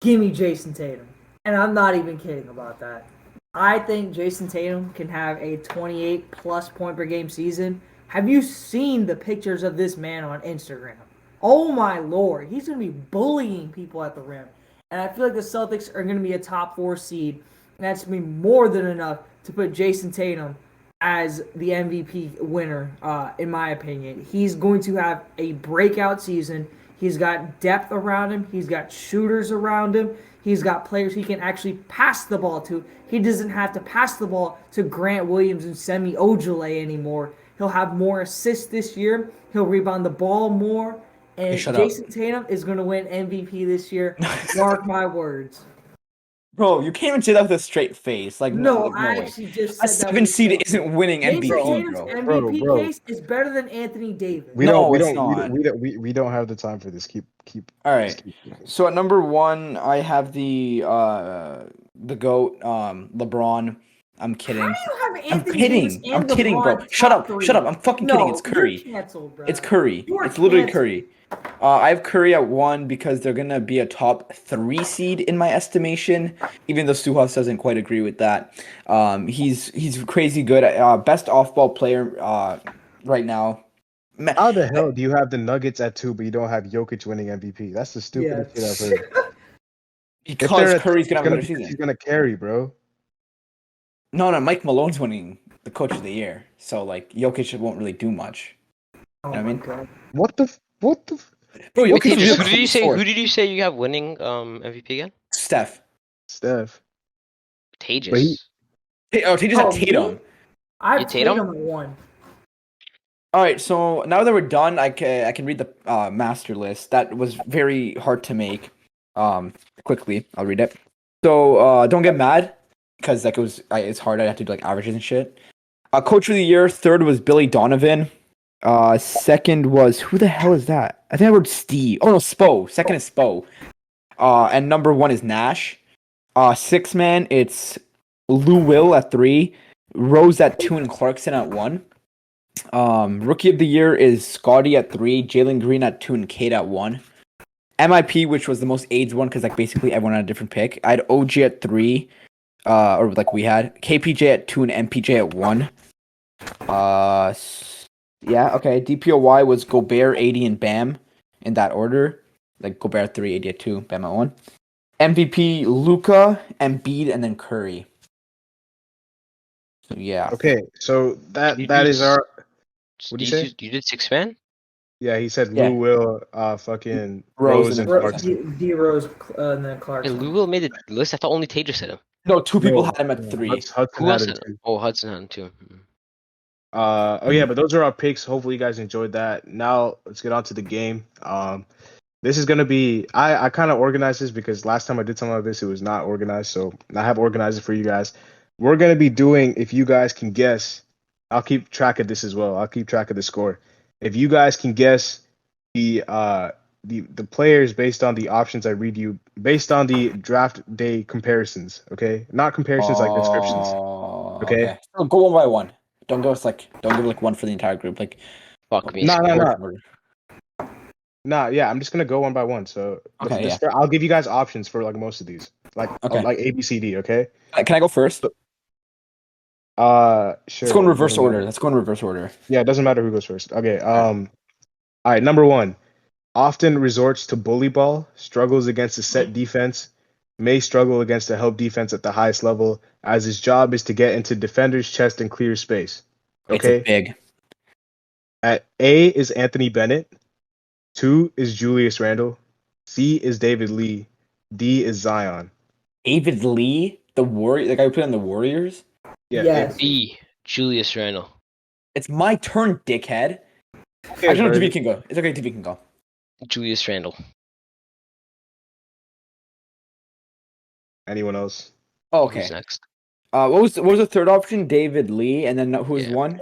give me Jason Tatum. And I'm not even kidding about that. I think Jason Tatum can have a 28-plus point per game season. Have you seen the pictures of this man on Instagram? Oh my lord, he's going to be bullying people at the rim. And I feel like the Celtics are going to be a top 4 seed. And that's going to be more than enough to put Jason Tatum as the MVP winner, in my opinion. He's going to have a breakout season. He's got depth around him. He's got shooters around him. He's got players he can actually pass the ball to. He doesn't have to pass the ball to Grant Williams and Semi Ojeleye anymore. He'll have more assists this year. He'll rebound the ball more. And Jason Tatum is going to win MVP this year. Mark my words. Bro, you can't even say that with a straight face. Like No, no I way. actually just A said 7 seed isn't winning Jason MVP, Tatum's bro. MVP Bro. case is better than Anthony Davis. We No, it's don't have the time for this. Keep. All right. So at number 1, I have the GOAT, LeBron. I'm kidding. How do you have I'm Anthony kidding. Davis and I'm kidding, bro. LeBron Shut top up. 3? Shut up. I'm fucking kidding. It's Curry. You're canceled, bro. It's Curry. You are It's literally canceled. Curry. I have Curry at 1 because they're gonna be a top 3 seed in my estimation. Even though Suhas doesn't quite agree with that. He's crazy good. Best off-ball player right now. How the hell do you have the Nuggets at 2, but you don't have Jokic winning MVP? That's the stupidest shit I've heard. Because Curry's gonna have a better season. He's gonna carry, bro. No, Mike Malone's winning the Coach of the Year, so like Jokic won't really do much. Oh You know what I my mean? God. What the? Bro, Wait, Jokic Tejas, is who did you say? fourth. Who did you say you have winning MVP again? Steph. Steph. Tejas. Wait. Tejas had Tatum. I have You Tatum? Tatum at 1. All right, so now that we're done, I can read the master list. That was very hard to make. Quickly, I'll read it. So don't get mad because like it's hard. I have to do like averages and shit. Coach of the year, third was Billy Donovan. Second was who the hell is that? I think I wrote Steve. Oh no, Spo. Second is Spo. And number one is Nash. Six man, it's Lou Will at 3, Rose at 2, and Clarkson at 1. Rookie of the year is Scottie at 3, Jalen Green at 2, and Cade at 1. MIP, which was the most AIDS one, because like basically everyone had a different pick. I had OG at 3, or like we had KPJ at 2 and MPJ at 1. Yeah, okay. DPOY was Gobert, 80, and Bam in that order. Like Gobert 3, 80 at 2, Bam at 1. MVP Luka, Embiid, and then Curry. So yeah. Okay, so that is our. What'd you say? You did 6 man? Yeah, he said Yeah. Lou Will, fucking Rose Rose and and Clarkson. D Rose and then Hey, Clarkson. Lou Will made the list. I thought only Taylor said him. No, two people No, had him at 3. Hudson Who had else him had too. him? Oh, Hudson had him too. Oh yeah, but those are our picks. Hopefully you guys enjoyed that. Now let's get on to the game. This is gonna be I kind of organized this because last time I did something like this, it was not organized. So I have organized it for you guys. We're gonna be doing, if you guys can guess, I'll keep track of this as well. I'll keep track of the score. If you guys can guess the players based on the options I read you, based on the draft day comparisons, okay? Not comparisons like descriptions. Okay. So go one by one. Don't give like one for the entire group. Like Fuck me. No. order. Nah, yeah, I'm just gonna go one by one. So Okay, I'll give you guys options for like most of these, like Okay. like A, B, C, D. Okay. Can I go first? Sure. Let's go in reverse Doesn't order. matter. Yeah, it doesn't matter who goes first. Okay. All right. Number 1, often resorts to bully ball, struggles against a set defense, may struggle against a help defense at the highest level, as his job is to get into defender's chest and clear space. Okay. It's big. At A is Anthony Bennett. 2 is Julius Randle. C is David Lee. D is Zion. David Lee, the Warrior, the guy who played on the Warriors. Yeah. Yes. B. Julius Randle. It's my turn, dickhead. Okay, I don't know if Birdie. DB can go. It's okay, DB can go. Julius Randle. Anyone else? Oh, okay. Who's next? What was the third option? David Lee, and then who was Yeah. one?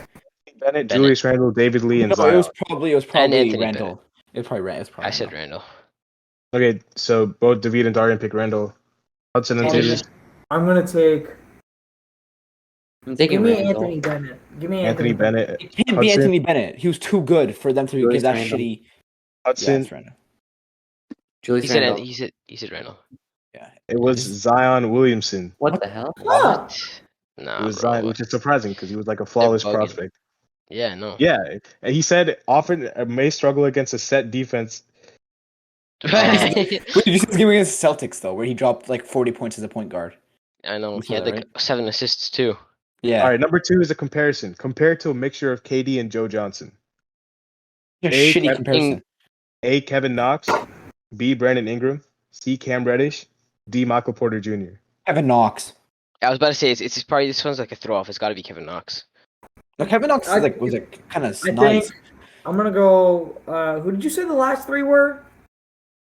Bennett, Julius Randle, David Lee, and No, Zion. it was probably Anthony Randall. Bennett. It was probably I said Randle. Okay, so both David and Darian pick Randall. Hudson and Taylor. Taylor. I'm gonna take. I'm Give taking me Randall. Anthony Bennett. Give me Anthony Bennett. It can't be Hudson. Anthony Bennett. He was too good for them to Julius give that Randle. shitty. Yeah, Hudson. it's Randall. Julius He said Randle. he said Randall. Yeah. It was Zion Williamson. What the hell? Huh. Nah, It was bro. Zion, which is surprising because he was like a flawless bugging. prospect. Yeah, no. Yeah, and he said often may struggle against a set defense. Wait, did you see his game against the Celtics though, where he dropped like 40 points as a point guard? I know. You He saw had that, like 7 assists too. Yeah. All right, number 2 is a comparison. Compared to a mixture of KD and Joe Johnson. A Hey, shitty Kevin- comparison. A. Kevin Knox. B. Brandon Ingram. C. Cam Reddish. D. Michael Porter Jr. Kevin Knox. I was about to say it's probably this one's like a throw off. It's got to be Kevin Knox. No, Kevin Knox I- was kind of I nice. think I'm gonna go. Who did you say the last 3 were?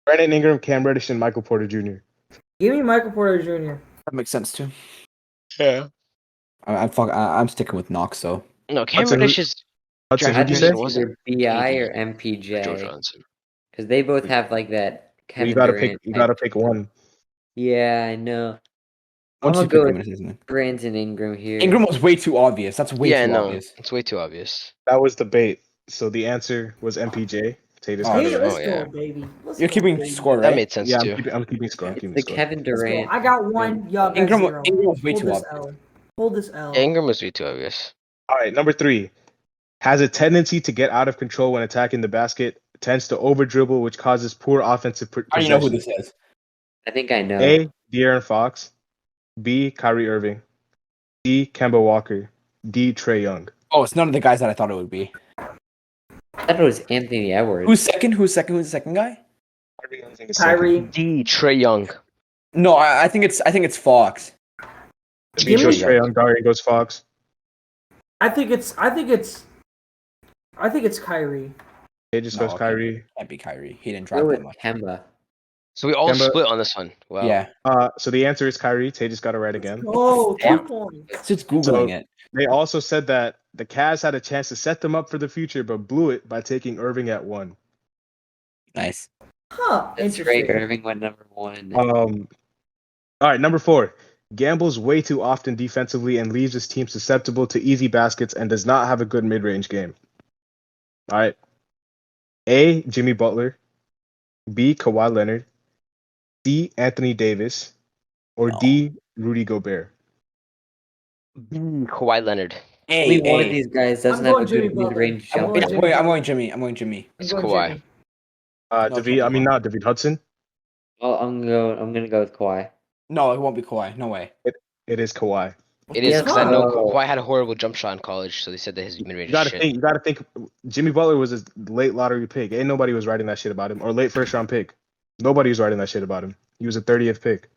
Brandon Ingram, Cam Reddish, and Michael Porter Jr. Give me Michael Porter Jr. That makes sense too. Yeah. I'm sticking with Knox though. No, Cam Hudson, Reddish is Hudson, Jaron who'd you say? Jackson wasn't Either BI or Joe MPJ. Johnson. Because they both have like that Kevin You gotta Durant. pick. You gotta pick one. Yeah, I know. I'm Once gonna you go pick with him, isn't it? Brandon Ingram here. Ingram was way too obvious. That's way Yeah, too no, obvious. it's way too obvious. That was the bait. So the answer was MPJ. Tatus Oh, got Hey, it right. let's yeah. go, baby. Let's You're go, keeping baby. score, That right? made sense Yeah, too. I'm keeping score. I'm It's keeping the score. Kevin Let's go. Durant. I got one. Y'all got Ingram 0. was way Hold too this obvious. L. Hold this L. Yeah, Ingram was way too obvious. All right, number 3. Has a tendency to get out of control when attacking the basket. Tends to over dribble, which causes poor offensive I already know who possession. this is. I think I know. A. De'Aaron Fox. B. Kyrie Irving. C. Kemba Walker. D. Trae Young. Oh, it's none of the guys that I thought it would be. I thought it was Anthony Edwards. Who's second? Who's the second guy? Kyrie. D. Trae Young. No, I think it's Fox. He chose Trae Young. Darian goes Fox. I think it's I think it's Kyrie. Tay just goes No, Kyrie. Can't be Kyrie. He didn't Go drop with that much. Kemba. So we all Kemba- split on this one. Wow. Yeah. So the answer is Kyrie. Tay just got it right again. Oh, 2 Damn. points. Just googling So- it. They also said that the Cavs had a chance to set them up for the future, but blew it by taking Irving at 1. Nice. Huh. That's Interesting. great. Irving went number 1. All right, number 4. Gambles way too often defensively and leaves his team susceptible to easy baskets and does not have a good mid-range game. All right. A. Jimmy Butler. B. Kawhi Leonard. C. Anthony Davis. Or No. D. Rudy Gobert. Kawhi Leonard. Only one of A. these guys doesn't I'm have a going Jimmy good Butler. mid-range I'm jump. going Jimmy I'm going Jimmy. I'm going Jimmy. I'm It's going Kawhi. Jimmy. Not David Hudson. Well, I'm gonna go with Kawhi. No, it won't be Kawhi. No way. It is Kawhi. It is because I Huh. know Kawhi had a horrible jump shot in college, so they said that his mid range You is shit. gotta think. Jimmy Butler was a late lottery pick. Ain't nobody was writing that shit about him. Or late first round pick. Nobody was writing that shit about him. He was a 30th pick.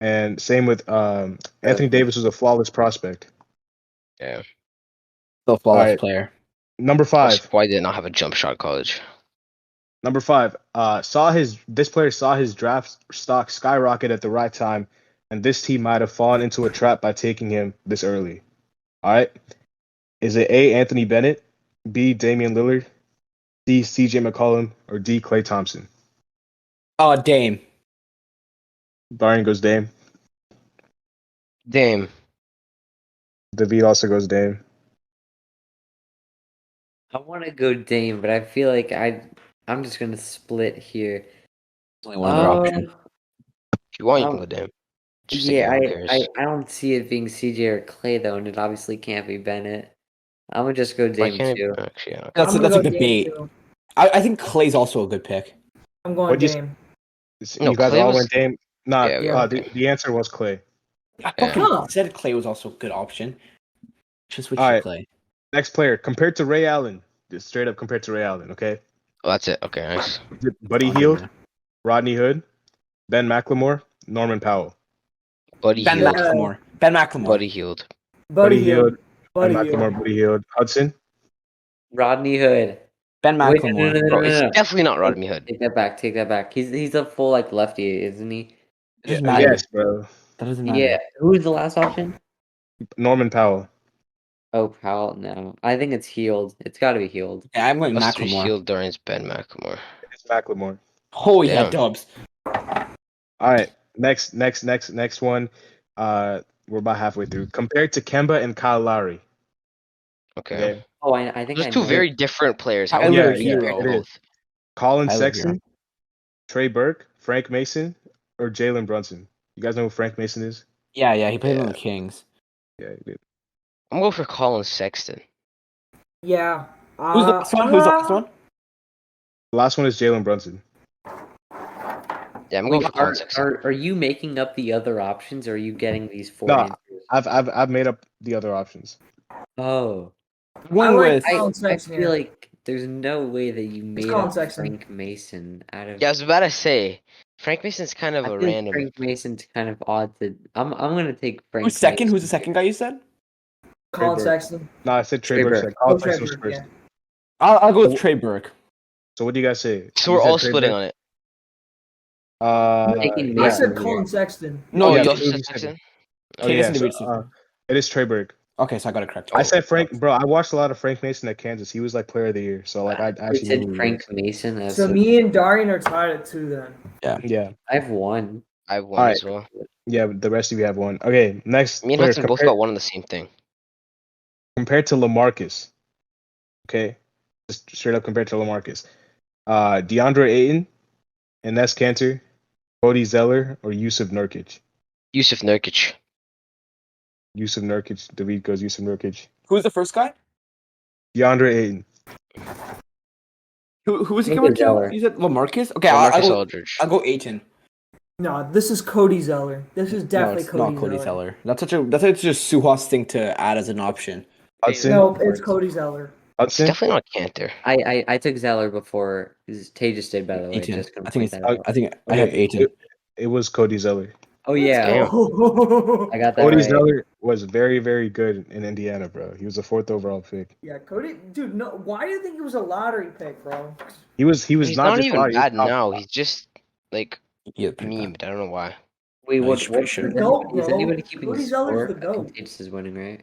And same with Anthony Davis was a flawless prospect. Yeah. Still flawless Alright. player. Number 5. Kawhi did not have a jump shot in college. Number 5. This player saw his draft stock skyrocket at the right time, and this team might have fallen into a trap by taking him this early. All right. Is it A. Anthony Bennett, B. Damian Lillard, C. C.J. McCollum, or D. Klay Thompson? Dame. Darian goes Dame. Dame. David also goes Dame. I want to go Dame, but I feel like I'm just gonna split here. Only one other option. If you want, you Um, can go Dame. Just Yeah, again, who cares? I don't see it being CJ or Clay though, and it obviously can't be Bennett. I'm gonna just go Why Dame can't too. it? Actually, yeah. That's I'm a gonna go debate. Dame, too. I think Clay's also a good pick. I'm going What'd you s- Dame. No, You guys Klay all was- went Dame. Nah, Yeah, the answer was Klay. I Yeah. fucking said Clay was also a good option. Just switch to Alright. Clay. Next player, compared to Ray Allen. Just straight up compared to Ray Allen, okay? Oh, that's it. Okay, nice. Buddy Hield, Rodney Hood, Ben McLemore, Norman Powell. Buddy Ben Hield. McLemore. Ben McLemore. Buddy Hield. Buddy Hield. Ben Buddy McLemore, Hield. Buddy Hield. Hudson. Rodney Hood. Ben Wait, McLemore. no. Bro, it's definitely not Rodney Hood. Take that back. He's a full like lefty, isn't he? It doesn't matter. Yes, bro. That doesn't matter. Yeah. Who's the last option? Norman Powell. Oh, Powell. No, I think it's Healed. It's got to be Healed. Yeah, I'm going Must be McLemore. Hield during Ben McLemore. It's McLemore. Oh yeah, Damn. Dubs. All right. Next one. We're about halfway through. Compared to Kemba and Kyle Lowry. Okay. Okay. Oh, I think Those I two know. very different players. How Tyler would you Hero. compare It is. both? Colin Tyler Sexton, Hero. Trey Burke, Frank Mason, or Jalen Brunson. You guys know who Frank Mason is? Yeah, he played on Yeah. the Kings. Yeah, he did. I'm going for Colin Sexton. Yeah. Who's the last one? Who's the last one? The last one is Jalen Brunson. Yeah, I'm going Wait, for Colin Sexton. are you making up the other options, or are you getting these 4 No, answers? I've made up the other options. Oh, I'm going I like with. Colin I Sexton, feel yeah. like there's no way that you made Colin up Sexton. Frank Mason out of. Yeah, I was about to say, Frank Mason's kind of I a think random. Frank Mason's kind of odd to. I'm gonna take Frank. Who's second? Mason Who's the second guy you said? Colin Burke. Sexton. No, I said Trey Trey Burke. Burke. said Colin Oh, Trey Sexton was Burke, first. yeah. I'll go with Trey Burke. So what do you guys say? So You we're said all Trey splitting Burke? on it. Taking I Yeah. said Mason Colin here. Sexton. No, yeah, you also who said you said? Sexton? Oh, Cadence yeah, and so, Davidson. it is Trey Burke. Okay, so I got it correct. I said Frank, bro. I watched a lot of Frank Mason at Kansas. He was like player of the year. So like I I actually knew who said he Frank was. Mason. As So me and Darian are tied at 2 then. Yeah, I have one. I have one Alright. as well. yeah. The rest of you have one. Okay, next Me and player Hudson both got one on the same thing. compared to LaMarcus. Okay, just straight up compared to LaMarcus. DeAndre Ayton, Enes Kanter, Cody Zeller, or Yusuf Nurkic. Yusuf Nurkic. Yusuf Nurkic. David goes Yusuf Nurkic. Who's the first guy? DeAndre Ayton. Who was he Maybe coming to? Zeller. You said LaMarcus? Okay, Marcus I'll Aldridge. go Aiton. No, this is Cody Zeller. This is No, definitely it's Cody not Cody Zeller. Zeller. That's such a Suhas thing to add as an option. Hudson. No, it's Cody Zeller. It's Hudson. definitely not Cantor. I took Zeller before. Tay just did, by the way. Aiton. Just gonna I think point it's. that out. I think I have Aiton. It was Cody Zeller. Oh yeah, Damn. I got that Cody right. Zeller was very, very good in Indiana, bro. He was a 4th overall pick. Yeah, Cody, dude, no. Why do you think he was a lottery pick, bro? He was He's not not just even hot, he was bad top now. five. He's just like Yeah, memed. I don't know why. Wait, No, what? he's What? pretty sure. Is No, anybody, is bro. anybody keeping Cody Zeller's the score? GOAT. Contagious is winning, right?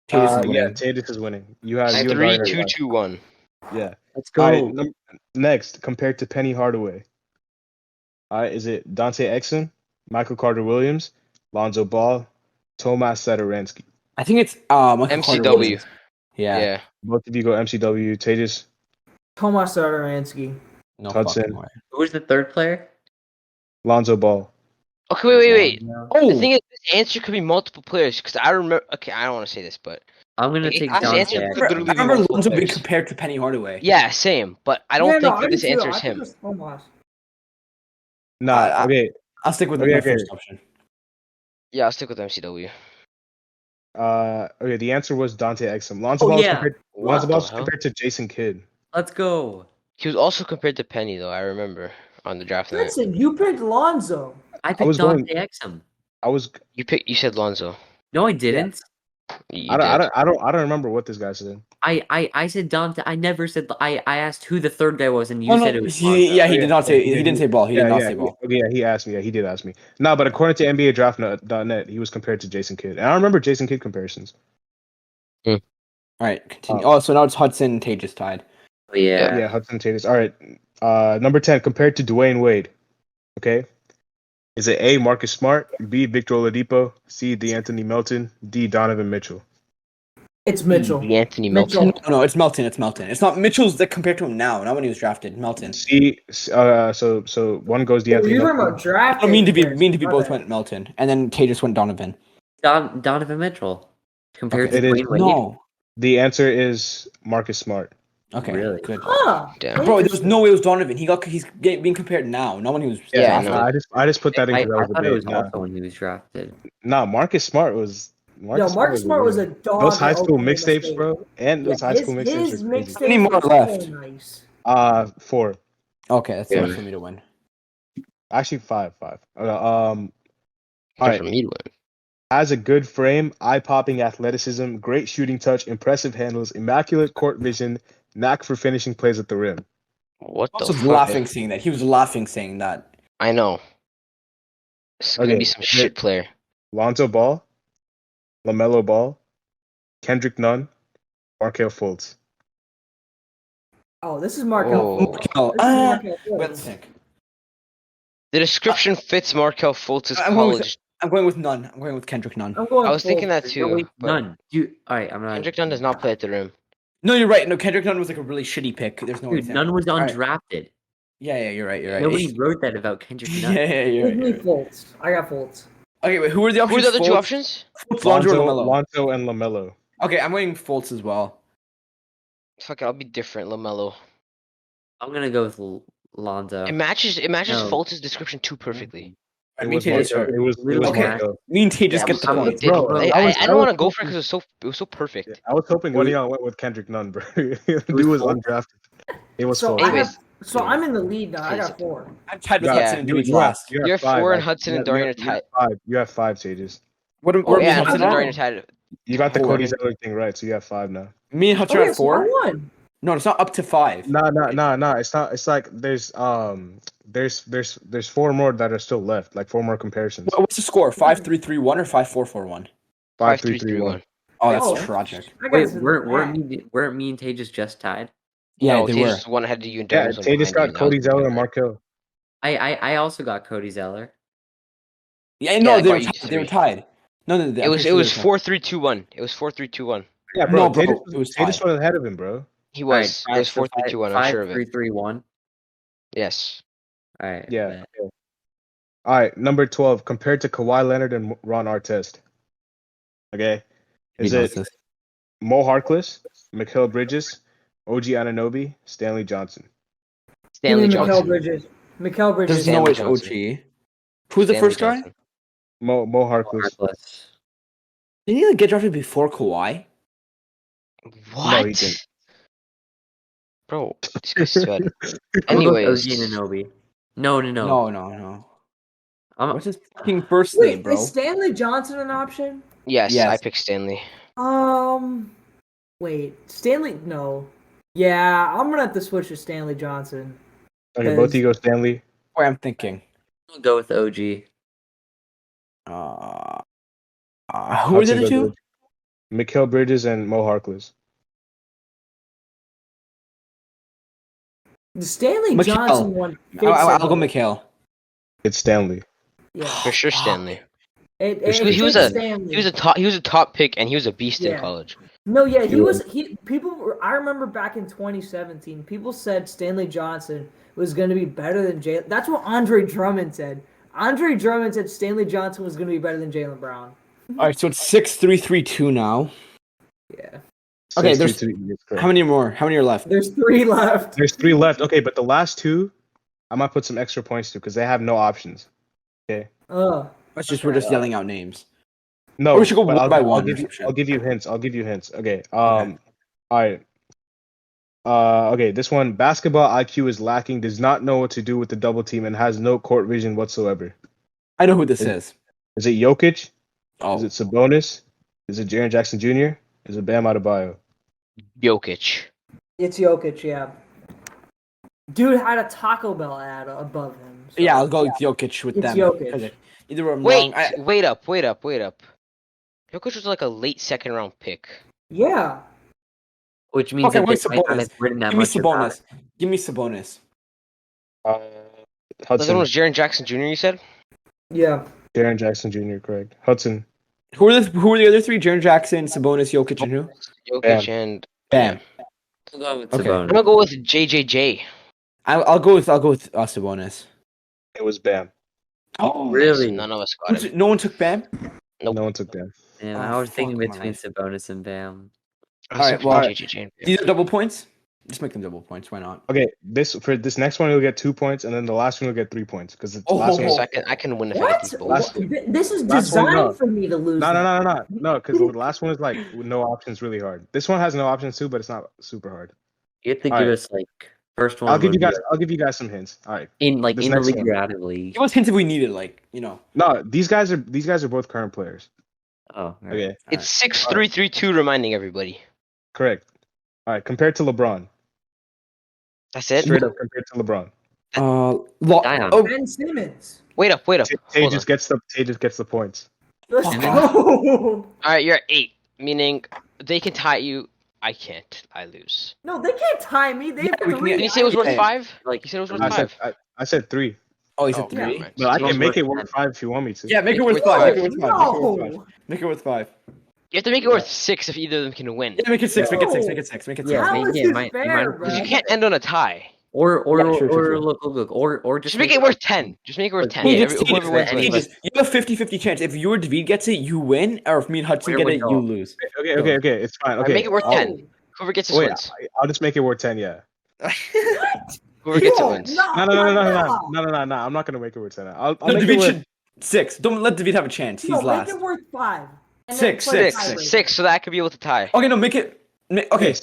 Tatus is Yeah, winning. Tatus is winning. You have I you and Three, Darius two, left. 2, 1. Yeah. Let's All go. right, next, compared to Penny Hardaway. All right, is it Dante Exum, Michael Carter Williams, Lonzo Ball, Tomas Satoransky? I think it's Michael Carter MCW. Williams. Yeah. Yeah. Both of you go MCW. Tejas, Tomas Satoransky. No Hudson. fucking way. Who was the third player? Lonzo Ball. Okay, wait. No. The Oh, thing is, this answer could be multiple players because I remember. Okay, I don't want to say this, but I'm gonna Like, take actually, Dante. answer Exum. could literally I be remember multiple Lonzo being players. compared to Penny Hardaway. Yeah, same. But I don't Yeah, think no, that I this do too. answer I is think him. it was Tomas. Nah, okay. I'll stick with Okay, my okay. first option. Yeah, I'll stick with MCW. Okay. The answer was Dante Exum. Lonzo Oh, Ball yeah. Lonzo What Ball the was hell? compared to Jason Kidd. Let's go. He was also compared to Penny, though. I remember on the draft night. Listen, you picked Lonzo. I picked was going- Dante Exum. You said Lonzo. No, I didn't. You did. I don't remember what this guy said. I said Dante. I never said. I asked who the third guy was, and you Oh, no, said it was. yeah, he Yeah, did not say. He didn't say ball. He did not say he- ball. okay, yeah, he asked me. Yeah, he did ask me. No, but according to NBADraft.net, he was compared to Jason Kidd. And I remember Jason Kidd comparisons. All right, continue. Oh, so now it's Hudson and Tages tied. Oh, yeah. Yeah, Hudson Tatum. All right. Number 10, compared to Dwayne Wade. Okay. Is it A, Marcus Smart, B, Victor Oladipo, C, DeAnthony Melton, D, Donovan Mitchell? It's Mitchell. Anthony Mitchell. Melton. No, it's Melton. It's Melton. It's not Mitchell's that compared to him now. Not when he was drafted. Melton. C, so one goes DeAnthony You're talking Melton. about draft. I mean to be players. both Okay. went Melton, and then Tages went Donovan. Donovan Mitchell compared Okay, to it is- Dwayne Wade. No. The answer is Marcus Smart. Okay. Really? Good. Huh. Damn. Bro, there's no way it was Donovan. He's being compared now. Not when he was Yeah, drafted. no. I just put that in I because that was a thought it was debate. also when he was drafted. Nah, Marcus Smart was. Marcus Smart was a dog. Those at high school Oklahoma mixtapes, State. bro, and those Yeah, high school mixtapes his are crazy. mixtapes How many more were so left? Nice. 4. Okay, that's Yeah. enough for me to win. Actually, 5. All All right. For me to win. Has a good frame, eye-popping athleticism, great shooting touch, impressive handles, immaculate court vision, knack for finishing plays at the rim. What I the was fuck? laughing saying that. He was laughing saying that. I know. It's gonna Okay, be some is shit it player. Lonzo Ball, LaMelo Ball, Kendrick Nunn, Markelle Fultz. Oh, this is Markel. Oh. Markel. This is Markel Wait, Fultz. let's think. The description fits Markelle Fultz's I'm going with- college. I'm going with Nunn. I'm going with Kendrick Nunn. I'm going. I was thinking Fultz. that too. No, wait, but none. All right, I'm not. Kendrick Nunn does not play at the rim. No, you're right. No, Kendrick Nunn was like a really shitty pick. There's no way. Dude, none was All right. undrafted. Yeah, you're right. You're right. Nobody wrote that about Kendrick Nunn. yeah, you're Give right. me You're right. Fultz. I got Fultz. Okay, wait. Who were the Who options? are the other two Fultz- options? Fultz, Lonzo, or LaMelo. Lonzo and LaMelo. Okay, I'm waiting Fultz as well. Fuck it, I'll be different. LaMelo. I'm gonna go with Lonzo. It matches No. Fultz's description too perfectly. It Me was and Tages Markelle. are. It was Okay. Markelle. Me and Tages Yeah, get the I'm- points. Bro, Bro, I I was didn't want to go hoping- for it because it was so perfect. Yeah, I was hoping Wait. Leon went with Kendrick Nunn, bro. The dude was was Fultz? undrafted. It was So Fultz. I Anyways. have. So I'm in the lead now. I got 4. I'm tied with Yeah, Hudson and Dewey's you have- last. you have You're 5, 4 and actually. Hudson and You Dorian have- are you have tied. 5. You have 5 stages. What? Oh, What yeah, was Hudson Hudson and at? Dorian are tied. You got the Four. Cody Zeller thing right, so you have 5 now. Me and Hudson are at 4. I won. No, it's not up to 5. No. It's not. It's like there's 4 more that are still left, like 4 more comparisons. What's the score? 5-3-3-1 or 5-4-4-1? 5-3-3-1. Oh, that's Oh. tragic. I got Wait, this in weren't me and Tages just tied? Yeah, No, they were. Tages one ahead of you and Yeah, Dorian's one they just behind you, got and that Cody was Zeller and bad. Markelle. I also got Cody Zeller. Yeah, no, Yeah, they I were got you tied. They were 3. tied. No, It was 4-3-2-1. It was 4-3-2-1. Yeah, bro. No, bro, Tatus it was Tatus tied. was ahead of him, bro. He was. It was 4-3-2-1. I'm sure of it. 5-3-3-1. Yes. All right. Yeah. bet. All right, number 12, compared to Kawhi Leonard and Ron Artest. Okay, is He knows it this. Mo Harkless, Mikal Bridges, OG Anunoby, Stanley Johnson? Stanley Mikal Johnson. Bridges. Mikal Bridges. There's no way it's Stanley OG. Who's the Stanley first guy? Johnson. Mo Harkless. Harkless. Didn't he like, get drafted before Kawhi? What? he didn't. Bro, this guy's sweating. I'm gonna go with Anyways. OG Anunoby. No. No. What's his fucking first name, Wait, bro? is Stanley Johnson an option? Yes, Yes. I picked Stanley. Wait, Stanley? No. Yeah, I'm gonna have to switch to Stanley Johnson. Okay, both of you go Stanley. Where I'm thinking. I'll go with OG. Who are the Hudson other goes two? with Nikhil Bridges and Mo Harkless. The Stanley Mikhil. Johnson one. I'll go Nikhil. It's Stanley. Yeah. For sure, Stanley. He was a top pick, and he was a beast in Yeah. college. No, yeah, He was. I remember back in 2017, people said Stanley Johnson was going to be better than Jalen. That's what Andre Drummond said. Andre Drummond said Stanley Johnson was going to be better than Jalen Brown. All right, so it's 6-3-3-2 now. Yeah. Okay, 6-2-3, that's correct. How many more? How many are left? There's 3 left. There's 3 left. Okay, but the last 2, I might put some extra points to because they have no options. Okay. We're We're just yelling out names. No, Or we should go but one by I'll one. give you. I'll give you hints. Okay. Okay. All right. Okay. This one, basketball IQ is lacking. Does not know what to do with the double team and has no court vision whatsoever. I know who this is. Is it Jokic? Oh, Is it Sabonis? Is it Jaron Jackson Jr.? Is it Bam Adebayo? Jokic. It's Jokic, yeah. Dude had a Taco Bell ad above him. So. yeah, I'll go with Jokic with It's them. Jokic. 'Cause either I'm Wait, wrong. wait up. Jokic was like a late second round pick. Yeah. Which means Okay, that where's they might not Sabonis? have written that Give me much about Sabonis. Give me Sabonis. The other Hudson. one was Jaron Jackson Jr. You said? Yeah. Jaron Jackson Jr. Correct. Hudson. Who are the other 3? Jaron Jackson, Sabonis, Jokic, and who? Jokic and Bam. it. I'll go with Okay. I'm Sabonis. gonna go with JJJ. I'll go with Sabonis. It was Bam. Oh, Really? None of us got it. No one took Bam. Nope. No one took Bam. Yeah, Oh, I was thinking fuck my between life. Sabonis and Bam. I All was right, thinking well, JJJ and Bam. These are double points. Just make them double points. Why not? Okay, for this next one, you'll get 2 points, and then the last one will get 3 points because the Oh, last one. So I can win if I get What? these both. Last- This is last one, designed no. for me to lose. No, because the last one is like with no options, really hard. This one has no options too, but it's not super hard. You have to All give right. us like first one. I'll give would you be guys some hints. All right. in this the next league one. or out of the league. Give us hints if we need it. No, these guys are both current players. Oh, all right. Okay, It's 6-3-3-2, reminding everybody. correct. All right, compared to LeBron. That's it. Straight up compared to LeBron. Zion. Oh, Ben Simmons. Wait up. Tay Hold on. just gets the points. Let's Okay. go. All right, you're at 8, meaning they can tie you. I can't. I lose. No, they can't tie me. They have Yeah, we can 3. get- Did you say it was worth Hey. 5? Like You said it was worth I 5. said 3, oh, he's Oh, at 3. right. but I It was can make worth it worth 5 if you want me to. Yeah, make it worth Make it 5. worth Make it worth 5. Make it worth 5. No. Make it worth 5. You have to make it worth 6 if either of them can win. Yeah, make it 6. Make it 6. No. Make it 6. Make it 6. Yeah, How maybe is it this might- fair, might- bro? Because you can't end on a tie. Or Yeah, sure. look, or Just make it worth 10. Just make it worth 10. Hey, Yeah, just Whoever wins any of wins. us- you have a 50-50 chance. If your David gets it, you win. Or if me and Hudson Where get would it, you go? lose. Okay, it's fine. Okay, Make it worth I'll- 10. Whoever gets this Wait, wins. I'll just make it worth 10. Yeah. Whoever gets it Yo, wins. No. I'm not gonna make it worth 10. I'll No, make it David worth. should 6. Don't let David have a chance. He's No, last. make it worth 5. And 6, then play 6, tiebreaker. 6, so that I could be able to tie. Okay, no, make it. Okay,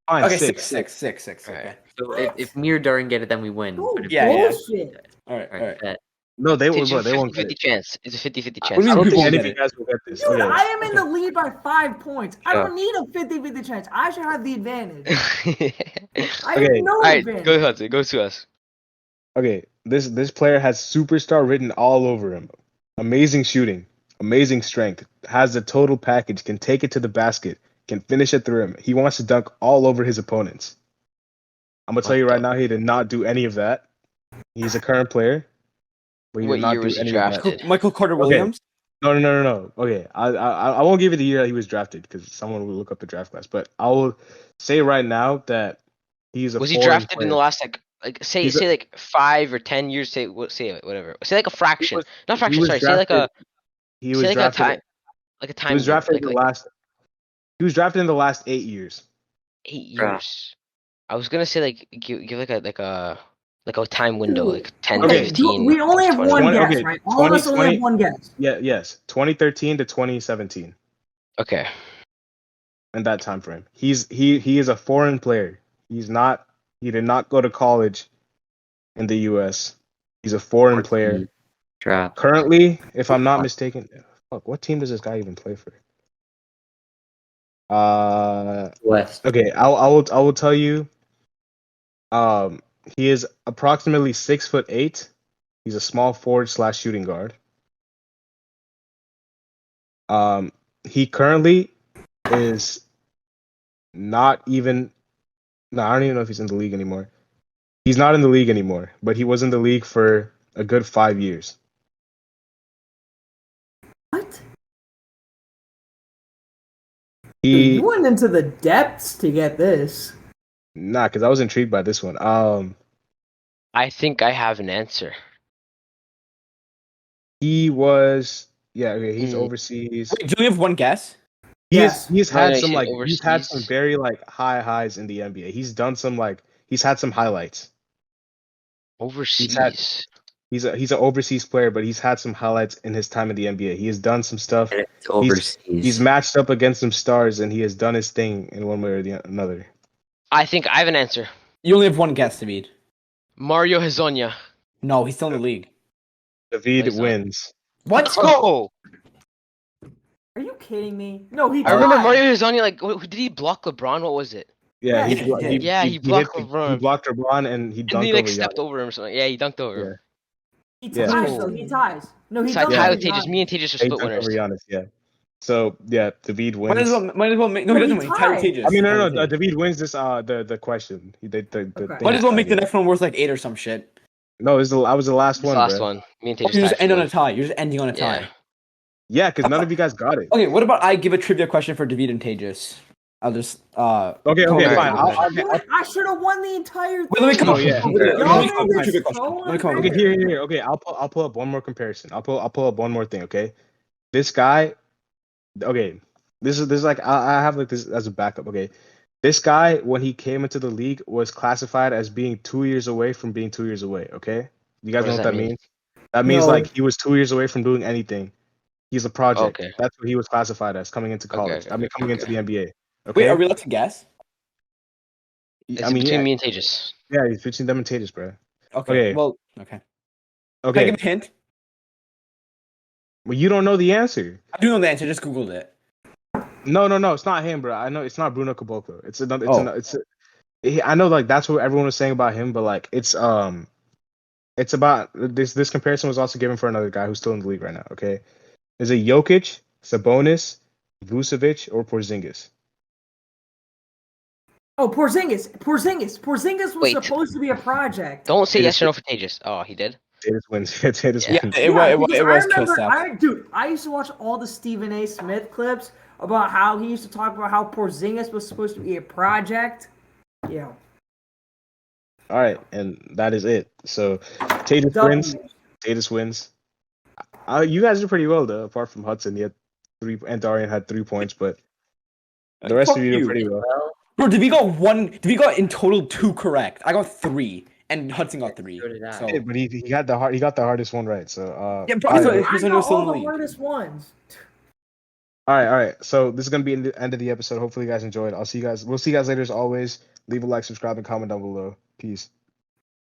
Fine. okay, 6. 6. Alright. Okay. So if me or Darren get it, then we win. Dude, But if Yeah, yeah. bullshit. All right. all right, bet. No, they It's won't. a They won't get 50-50 it. chance. It's a 50-50 What chance. do you I mean don't think people any get of you it? guys will get this. Dude, Okay. I am in the lead by 5 points. I Yeah. don't need a 50-50 chance. I should have the advantage. I Okay, have no Alright, advantage. go Hudson. Go to us. Okay, this player has superstar written all over him. Amazing shooting, amazing strength, has the total package, can take it to the basket, can finish at the rim. He wants to dunk all over his opponents. I'm gonna tell you right now, he did not do any of that. He's a current player, but he What did not year do was he any of that. drafted? Michael Carter Williams. No. Okay, I won't give you the year that he was drafted because someone will look up the draft class. But I will say right now that he's a. Was he foreign drafted in player. the last say He's a- like 5 or 10 years? Say whatever. Say like a fraction. Not fraction. was Sorry. Say like a. He Say was like a drafted. time. Like a time. He was drafted like, in the last. He was drafted in the last 8 years. 8 Bruh. years. I was gonna say like give like a time window, Dude. like 10 Okay. to 15. We only have 20. one 20, guess, okay, right? All of us 20, only have one guess. Yeah. Yes. 2013 to 2017. Okay. In that time frame. He is a foreign player. He did not go to college in the US. He's a foreign player. Draft. Currently, if I'm not mistaken, fuck, what team does this guy even play for? West. Okay, I will tell you. He is approximately 6'8". He's a small forward / shooting guard. He currently is not even. No, I don't even know if he's in the league anymore. He's not in the league anymore, but he was in the league for a good 5 years. What? Dude, He you went into the depths to get this. Nah, because I was intrigued by this one. I think I have an answer. He was okay. He's Mm. overseas. Wait, do we have one guess? Yes. He's No, had no, some he's like he's had some overseas. very like high highs in the NBA. He's done some like he's had some highlights. Overseas. He's an overseas player, but he's had some highlights in his time in the NBA. He has done some stuff. It's overseas. He's matched up against some stars, and he has done his thing in one way or another. I think I have an answer. You only have one guess, David. Mario Hezonja. No, he's still in the league. David He's not. wins. What? Let's go. Are you kidding me? No, he I remember died. Mario Hezonja. Like, did he block LeBron? What was it? Yeah, Yeah, he he did. He blocked hit LeBron. He blocked LeBron, and he And dunked he like over stepped Giannis. over him or something. Yeah, he dunked over him. He Yeah. ties, Cool. though. He ties. No, he So I doesn't. tied Yeah. with Tejas. Me and Tejas are He split dunked winners. over Giannis. Yeah. So yeah, David Might wins. as well make. No, he No, doesn't he win. Tyler tied. Tejas. I mean, no, Tyler no. Tejas. David wins this. The question. The Okay. thing. Might as well make the Yeah. next one worth like 8 or some shit. No, I was the last This one, last bro. one. Me and You Tejas just tied end for on a one. tie. You're just ending on a tie. Yeah. Yeah, because none of you guys got it. Okay, what about I give a trivia question for David and Tejas? I'll just Okay, totally fine. different. I should have won the entire thing. Wait, let me come Oh, up. yeah. Let me Y'all come up made with a this trivia question. so Let me come up with Okay, a here. Okay, I'll pull up one more comparison. I'll pull up one more thing. Okay, this guy. Okay, this is like I have like this as a backup. Okay, this guy when he came into the league was classified as being 2 years away from being 2 years away. Okay, you guys What know does what that that mean? means? That means No. like he was 2 years away from doing anything. He's a project. Okay. That's what he was classified as coming into college. Okay, I mean, coming into okay. the NBA. Wait, Okay. are we allowed to guess? It's between me and Tejas. Yeah, it's between them and Tatus, bro. Okay. Okay. Well, okay. Can I Okay. give a hint? Well, you don't know the answer. I do know the answer. I just googled it. No, it's not him, bro. I know it's not Bruno Caboclo. It's another. I know, like that's what everyone was saying about him, but like it's about this comparison was also given for another guy who's still in the league right now. Okay, is it Jokic, Sabonis, Vucevic, or Porzingis? Oh, Porzingis was Wait. supposed to be a project. Don't say Tejas yes or no for Tejas. Oh, he did? Tatus wins. Tatus Yeah. wins. It was because two steps. I used to watch all the Stephen A. Smith clips about how he used to talk about how Porzingis was supposed to be a project. Yeah. All right, and that is it. So Tatus wins. Tatus wins. You guys are pretty well though, apart from Hudson. He had 3, and Darian had 3 points, but the rest Fuck of you did you. pretty well. Bro, did we got one? Did we got in total 2 correct? I got 3, and Hudson got 3. So did I. So Yeah, but he got the hardest one right. So yeah, bro, all so right. he's I still got in all the the league. hardest ones. All right. So this is gonna be the end of the episode. Hopefully you guys enjoyed. We'll see you guys later as always. Leave a like, subscribe, and comment down below. Peace.